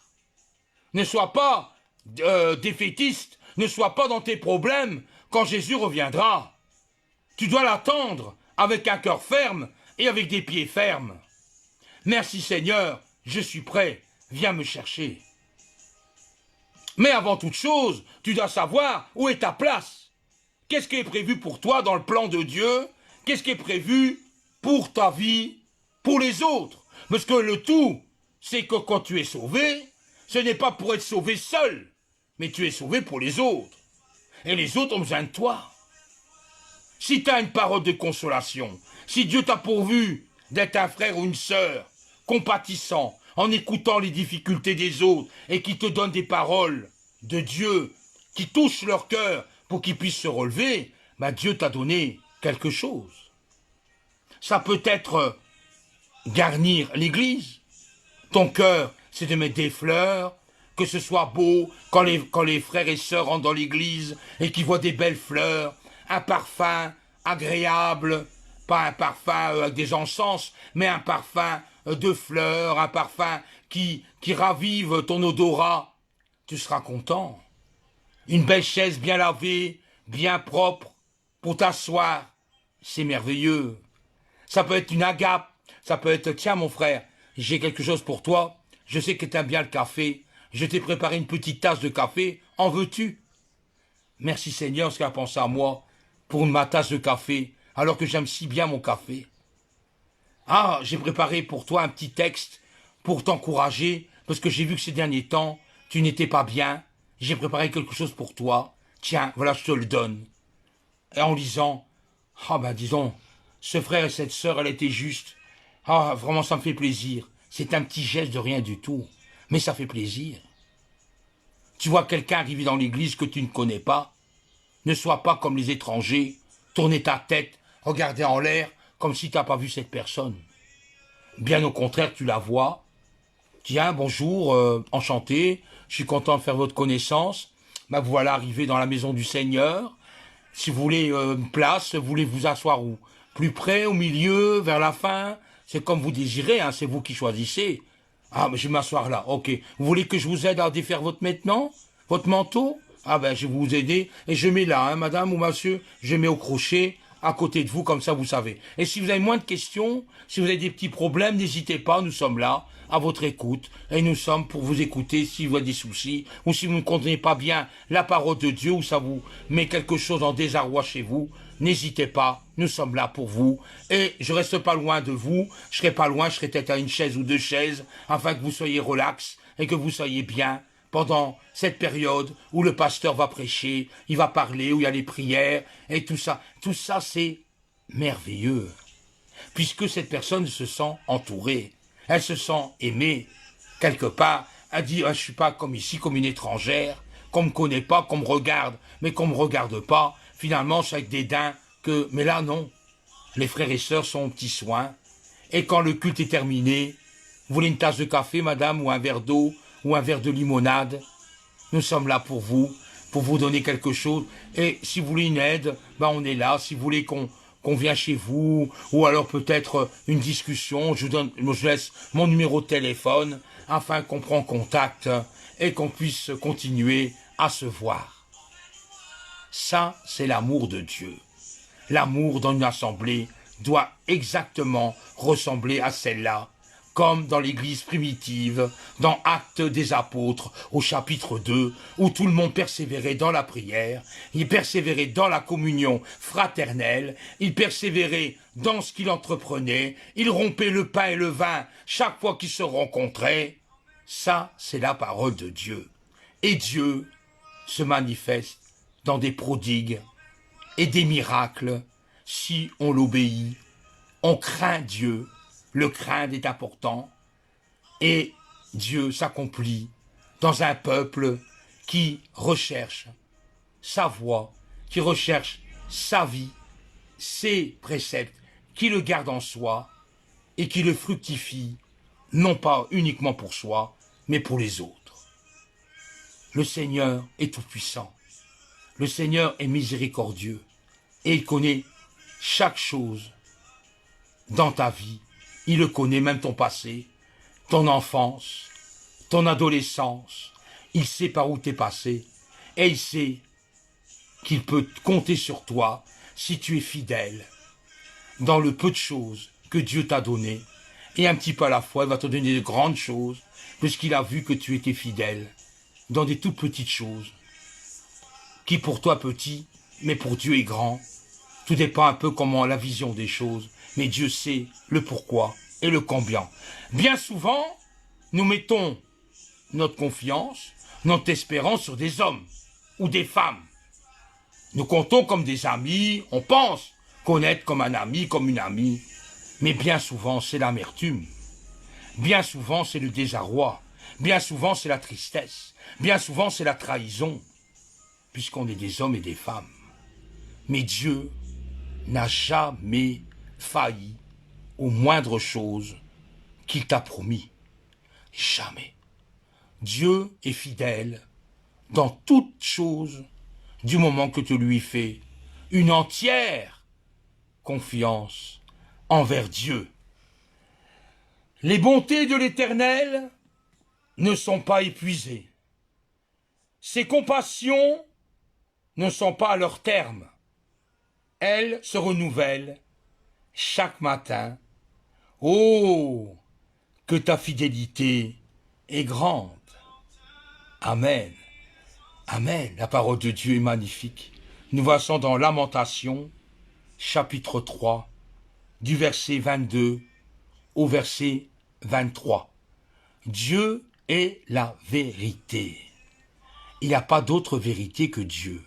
Ne sois pas défaitiste. Ne sois pas dans tes problèmes quand Jésus reviendra. Tu dois l'attendre avec un cœur ferme et avec des pieds fermes. Merci Seigneur, je suis prêt, viens me chercher. Mais avant toute chose, tu dois savoir où est ta place. Qu'est-ce qui est prévu pour toi dans le plan de Dieu? Qu'est-ce qui est prévu pour ta vie, pour les autres? Parce que le tout, c'est que quand tu es sauvé, ce n'est pas pour être sauvé seul, mais tu es sauvé pour les autres. Et les autres ont besoin de toi. Si tu as une parole de consolation, si Dieu t'a pourvu d'être un frère ou une sœur, compatissant, en écoutant les difficultés des autres et qui te donne des paroles de Dieu qui touchent leur cœur pour qu'ils puissent se relever, ben Dieu t'a donné quelque chose. Ça peut être garnir l'église. Ton cœur, c'est de mettre des fleurs, que ce soit beau quand les frères et sœurs rentrent dans l'église et qu'ils voient des belles fleurs, un parfum agréable, pas un parfum avec des encens, mais un parfum de fleurs, un parfum qui ravive ton odorat, tu seras content. Une belle chaise bien lavée, bien propre, pour t'asseoir, c'est merveilleux. Ça peut être une agape, ça peut être, tiens mon frère, j'ai quelque chose pour toi, je sais que tu aimes bien le café, Je t'ai préparé une petite tasse de café, en veux-tu? Merci Seigneur, parce qu'elle a pensé à moi pour ma tasse de café, alors que j'aime si bien mon café. Ah, j'ai préparé pour toi un petit texte pour t'encourager, parce que j'ai vu que ces derniers temps, tu n'étais pas bien. J'ai préparé quelque chose pour toi. Tiens, voilà, je te le donne. Et en lisant, ah ben disons, ce frère et cette sœur, elle était juste. Ah, vraiment, ça me fait plaisir. C'est un petit geste de rien du tout, mais ça fait plaisir. Tu vois quelqu'un arriver dans l'église que tu ne connais pas, ne sois pas comme les étrangers, tourner ta tête, regarder en l'air, comme si tu n'as pas vu cette personne. Bien au contraire, tu la vois. Tiens, bonjour, enchanté, je suis content de faire votre connaissance. Ben voilà, arrivé dans la maison du Seigneur. Si vous voulez une place, vous voulez vous asseoir où? Plus près, au milieu, vers la fin? C'est comme vous désirez, hein, c'est vous qui choisissez. Ah, mais je vais m'asseoir là, ok. Vous voulez que je vous aide à défaire votre maintenant? Votre manteau? Ah ben, je vais vous aider. Et je mets là, hein, madame ou monsieur, je mets au crochet, à côté de vous, comme ça vous savez. Et si vous avez moins de questions, si vous avez des petits problèmes, n'hésitez pas, nous sommes là, à votre écoute, et nous sommes pour vous écouter si vous avez des soucis, ou si vous ne comprenez pas bien la parole de Dieu, ou ça vous met quelque chose en désarroi chez vous, n'hésitez pas, nous sommes là pour vous, et je reste pas loin de vous, je serai pas loin, je serai peut-être à une chaise ou deux chaises, afin que vous soyez relax, et que vous soyez bien, pendant cette période où le pasteur va prêcher, il va parler, où il y a les prières, et tout ça c'est merveilleux, puisque cette personne se sent entourée, elle se sent aimée, quelque part, elle dit, ah, je suis pas comme ici, comme une étrangère, qu'on me connaît pas, qu'on me regarde, mais qu'on me regarde pas, finalement c'est avec dédain que, mais là non, les frères et sœurs sont aux petits soins, et quand le culte est terminé, vous voulez une tasse de café, madame, ou un verre d'eau, ou un verre de limonade, nous sommes là pour vous donner quelque chose. Et si vous voulez une aide, ben on est là. Si vous voulez qu'on vienne chez vous, ou alors peut-être une discussion, je laisse mon numéro de téléphone, afin qu'on prenne contact et qu'on puisse continuer à se voir. Ça, c'est l'amour de Dieu. L'amour dans une assemblée doit exactement ressembler à celle-là, comme dans l'église primitive, dans Actes des Apôtres, au chapitre 2, où tout le monde persévérait dans la prière, il persévérait dans la communion fraternelle, il persévérait dans ce qu'il entreprenait, il rompait le pain et le vin chaque fois qu'ils se rencontraient. Ça, c'est la parole de Dieu. Et Dieu se manifeste dans des prodigues et des miracles si on l'obéit. On craint Dieu. Le craindre est important et Dieu s'accomplit dans un peuple qui recherche sa voie, qui recherche sa vie, ses préceptes, qui le garde en soi et qui le fructifie, non pas uniquement pour soi, mais pour les autres. Le Seigneur est tout-puissant. Le Seigneur est miséricordieux et il connaît chaque chose dans ta vie. Il le connaît, même ton passé, ton enfance, ton adolescence. Il sait par où t'es passé. Et il sait qu'il peut compter sur toi si tu es fidèle dans le peu de choses que Dieu t'a donné. Et un petit peu à la fois, il va te donner de grandes choses, puisqu'il a vu que tu étais fidèle dans des toutes petites choses, qui pour toi petit, mais pour Dieu est grand. Tout dépend un peu comment la vision des choses. Mais Dieu sait le pourquoi et le combien. Bien souvent, nous mettons notre confiance, notre espérance sur des hommes ou des femmes. Nous comptons comme des amis, on pense connaître comme un ami, comme une amie. Mais bien souvent, c'est l'amertume. Bien souvent, c'est le désarroi. Bien souvent, c'est la tristesse. Bien souvent, c'est la trahison. Puisqu'on est des hommes et des femmes. Mais Dieu n'a jamais failli aux moindres choses qu'il t'a promis. Jamais. Dieu est fidèle dans toutes choses du moment que tu lui fais une entière confiance envers Dieu. Les bontés de l'Éternel ne sont pas épuisées. Ses compassions ne sont pas à leur terme. Elles se renouvellent chaque matin. Oh, que ta fidélité est grande. Amen. Amen. La parole de Dieu est magnifique. Nous voyons dans Lamentation, chapitre 3, du verset 22 au verset 23. Dieu est la vérité. Il n'y a pas d'autre vérité que Dieu.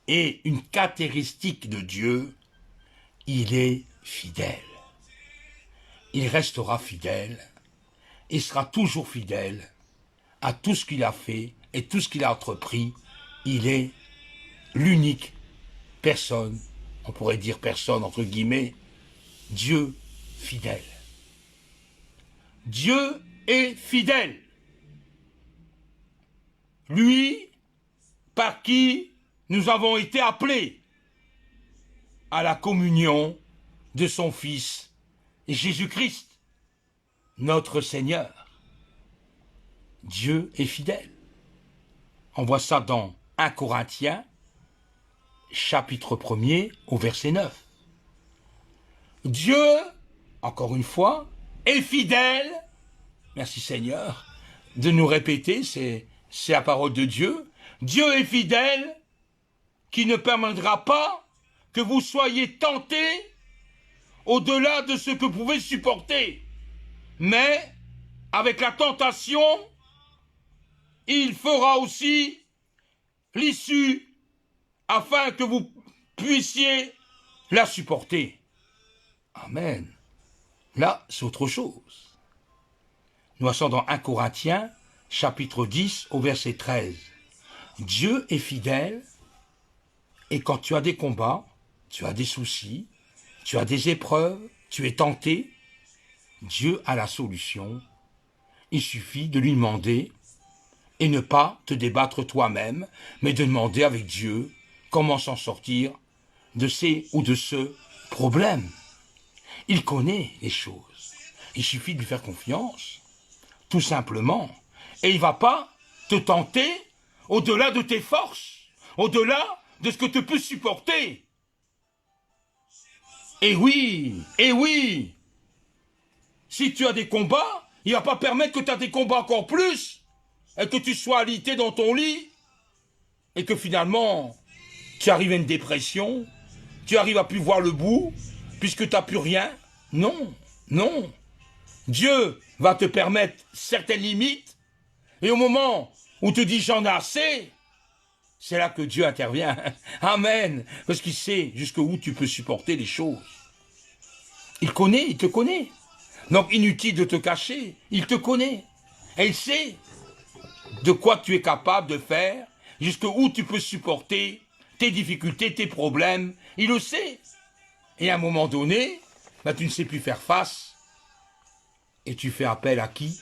Et une caractéristique de Dieu, il est fidèle. Il restera fidèle et sera toujours fidèle à tout ce qu'il a fait et tout ce qu'il a entrepris. Il est l'unique personne, on pourrait dire personne entre guillemets, Dieu fidèle. Dieu est fidèle. Lui, par qui nous avons été appelés à la communion de son Fils Jésus-Christ, notre Seigneur. Dieu est fidèle. On voit ça dans 1 Corinthiens, chapitre 1er, au verset 9. Dieu, encore une fois, est fidèle. Merci Seigneur de nous répéter, c'est la parole de Dieu. Dieu est fidèle, qui ne permettra pas que vous soyez tentés au-delà de ce que vous pouvez supporter. Mais, avec la tentation, il fera aussi l'issue afin que vous puissiez la supporter. Amen. Là, c'est autre chose. Nous sommes dans 1 Corinthiens, chapitre 10, au verset 13. Dieu est fidèle, et quand tu as des combats, tu as des soucis, tu as des épreuves, tu es tenté, Dieu a la solution. Il suffit de lui demander et ne pas te débattre toi-même, mais de demander avec Dieu comment s'en sortir de ces ou de ce problème. Il connaît les choses. Il suffit de lui faire confiance, tout simplement. Et il ne va pas te tenter au-delà de tes forces, au-delà de ce que tu peux supporter. Et oui, si tu as des combats, il ne va pas permettre que tu aies des combats encore plus, et que tu sois alité dans ton lit, et que finalement, tu arrives à une dépression, tu arrives à plus voir le bout, puisque tu n'as plus rien. Non, non. Dieu va te permettre certaines limites, et au moment où tu dis j'en ai assez, c'est là que Dieu intervient. Amen. Parce qu'il sait jusqu'où tu peux supporter les choses. Il connaît, il te connaît. Donc inutile de te cacher, il te connaît. Et il sait de quoi tu es capable de faire, jusqu'où tu peux supporter tes difficultés, tes problèmes. Il le sait. Et à un moment donné, tu ne sais plus faire face. Et tu fais appel à qui?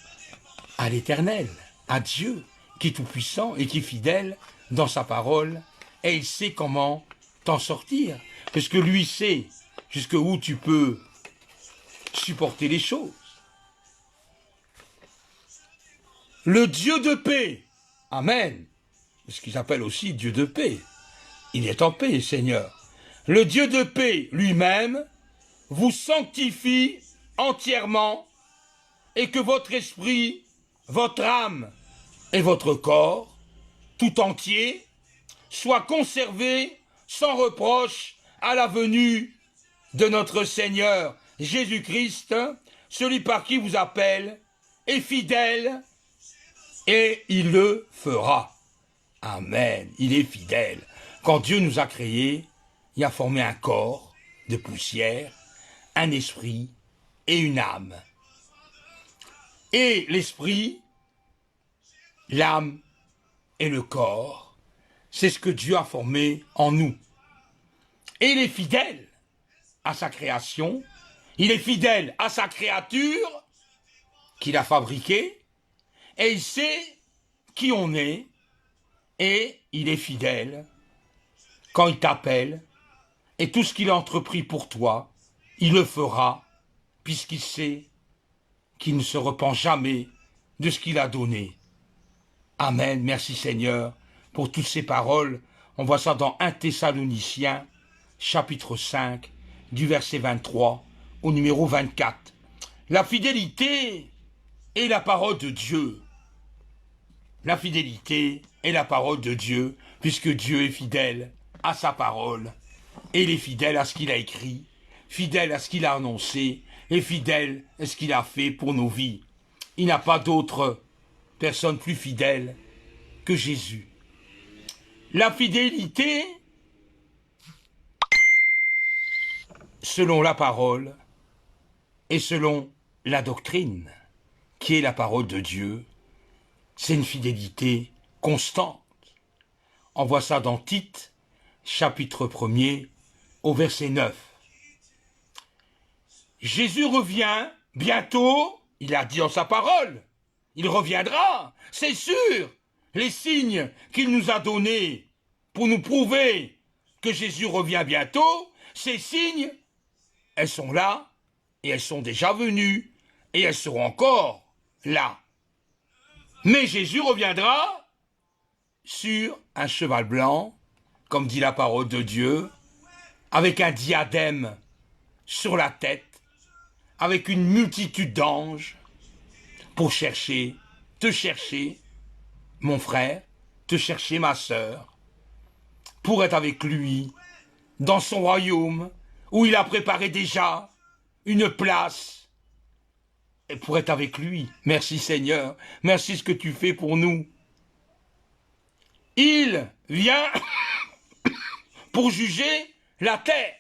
À l'Éternel, à Dieu, qui est tout-puissant et qui est fidèle dans sa parole. Et il sait comment t'en sortir. Parce que lui sait jusqu'où tu peux supporter les choses. Le Dieu de paix, amen, ce qu'ils appellent aussi Dieu de paix, il est en paix, Seigneur. Le Dieu de paix lui-même vous sanctifie entièrement et que votre esprit, votre âme et votre corps, tout entier, soient conservés sans reproche à la venue de notre Seigneur Jésus-Christ, celui par qui vous appelle, est fidèle et il le fera. Amen. Il est fidèle. Quand Dieu nous a créés, il a formé un corps de poussière, un esprit et une âme. Et l'esprit, l'âme et le corps, c'est ce que Dieu a formé en nous. Et il est fidèle à sa création, il est fidèle à sa créature qu'il a fabriquée, et il sait qui on est, et il est fidèle quand il t'appelle, et tout ce qu'il a entrepris pour toi, il le fera, puisqu'il sait qu'il ne se repent jamais de ce qu'il a donné. Amen, merci Seigneur pour toutes ces paroles. On voit ça dans 1 Thessaloniciens, chapitre 5, du verset 23 au numéro 24. La fidélité est la parole de Dieu. la fidélité est la parole de Dieu, puisque Dieu est fidèle à sa parole, et il est fidèle à ce qu'il a écrit, fidèle à ce qu'il a annoncé, et fidèle à ce qu'il a fait pour nos vies. Il n'y a pas d'autre personne plus fidèle que Jésus. La fidélité, selon la parole et selon la doctrine, qui est la parole de Dieu, c'est une fidélité constante. On voit ça dans Tite, chapitre 1er, au verset 9. Jésus revient bientôt, il a dit en sa parole, il reviendra, c'est sûr. Les signes qu'il nous a donnés pour nous prouver que Jésus revient bientôt, ces signes, elles sont là, et elles sont déjà venues, et elles seront encore là. Mais Jésus reviendra sur un cheval blanc, comme dit la parole de Dieu, avec un diadème sur la tête, avec une multitude d'anges, pour chercher, te chercher, mon frère, te chercher ma sœur, pour être avec lui, dans son royaume, où il a préparé déjà une place, et pour être avec lui. Merci Seigneur, merci ce que tu fais pour nous. Il vient pour juger la terre.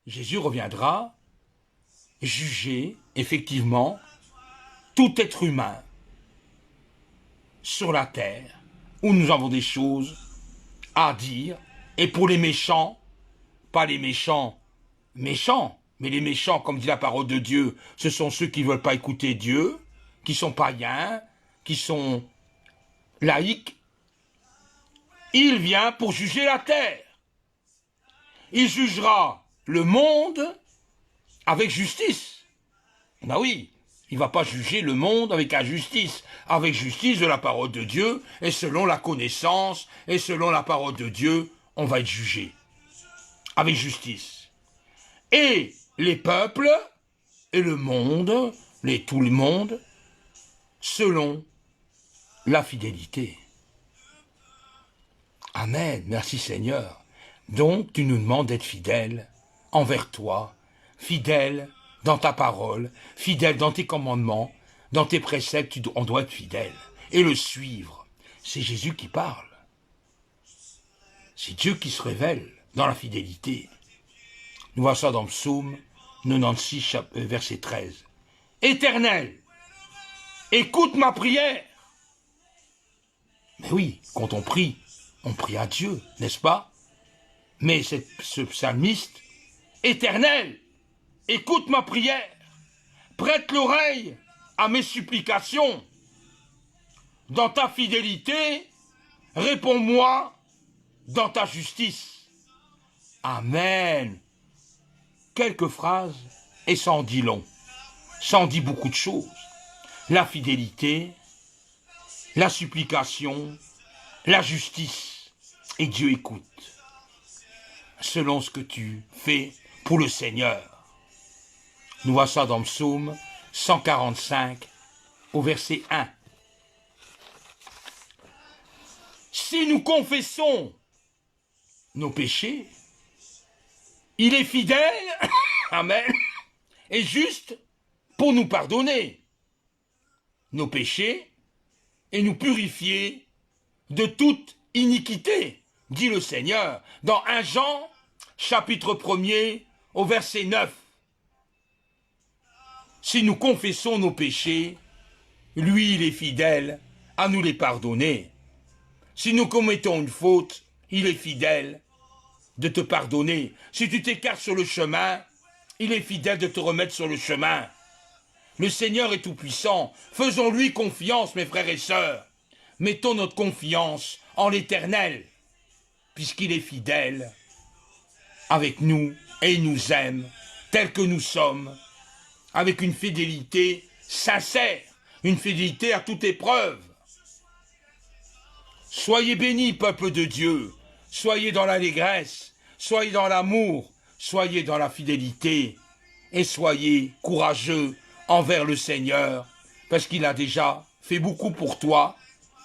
Jésus reviendra juger, effectivement, tout être humain sur la terre, où nous avons des choses à dire, et pour les méchants, pas les méchants, mais les méchants, comme dit la parole de Dieu, ce sont ceux qui ne veulent pas écouter Dieu, qui sont païens, qui sont laïcs. Il vient pour juger la terre. Il jugera le monde avec justice. Ben oui, il ne va pas juger le monde avec injustice, avec justice de la parole de Dieu, et selon la connaissance, et selon la parole de Dieu, on va être jugé. Avec justice. Et les peuples, et le monde, tout le monde, selon la fidélité. Amen, merci Seigneur. Donc, tu nous demandes d'être fidèle envers toi, fidèle dans ta parole, fidèle dans tes commandements, dans tes préceptes, on doit être fidèle et le suivre. C'est Jésus qui parle. C'est Dieu qui se révèle dans la fidélité. Nous voyons ça dans le psaume 96, verset 13. Éternel, écoute ma prière. Mais oui, quand on prie à Dieu, n'est-ce pas? Mais ce psalmiste, Éternel, écoute ma prière, prête l'oreille à mes supplications. Dans ta fidélité, réponds-moi dans ta justice. Amen. Quelques phrases et ça en dit long. Ça en dit beaucoup de choses. La fidélité, la supplication, la justice. Et Dieu écoute. Selon ce que tu fais pour le Seigneur. Nous voyons ça dans le psaume 145 au verset 1. Si nous confessons nos péchés, il est fidèle, amen, et juste pour nous pardonner nos péchés et nous purifier de toute iniquité, dit le Seigneur, dans 1 Jean, chapitre 1er, au verset 9. Si nous confessons nos péchés, lui, il est fidèle à nous les pardonner. Si nous commettons une faute, il est fidèle de te pardonner. Si tu t'écartes sur le chemin, il est fidèle de te remettre sur le chemin. Le Seigneur est tout-puissant. Faisons-lui confiance, mes frères et sœurs. Mettons notre confiance en l'Éternel, puisqu'il est fidèle avec nous et il nous aime tels que nous sommes, avec une fidélité sincère, une fidélité à toute épreuve. Soyez bénis, peuple de Dieu, soyez dans l'allégresse, soyez dans l'amour, soyez dans la fidélité, et soyez courageux envers le Seigneur, parce qu'il a déjà fait beaucoup pour toi,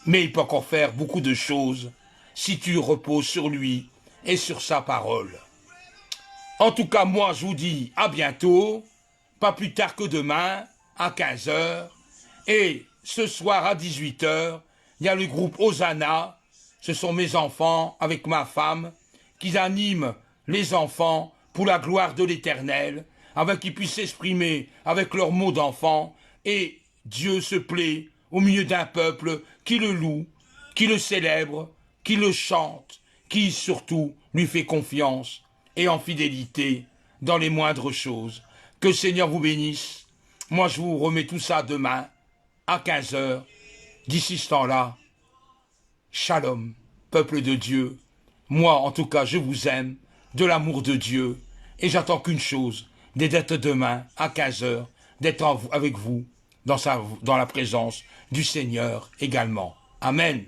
mais il peut encore faire beaucoup de choses si tu reposes sur lui et sur sa parole. En tout cas, moi, je vous dis à bientôt, pas plus tard que demain, à 15 heures. Et ce soir à 18 heures, il y a le groupe Hosanna. Ce sont mes enfants avec ma femme qui animent les enfants pour la gloire de l'Éternel, afin qu'ils puissent s'exprimer avec leurs mots d'enfant. Et Dieu se plaît au milieu d'un peuple qui le loue, qui le célèbre, qui le chante, qui surtout lui fait confiance et en fidélité dans les moindres choses. Que le Seigneur vous bénisse. Moi, je vous remets tout ça demain à 15 heures. D'ici ce temps-là, shalom, peuple de Dieu. Moi, en tout cas, je vous aime de l'amour de Dieu et j'attends qu'une chose, d'être demain à 15 heures, d'être avec vous dans la présence du Seigneur également. Amen.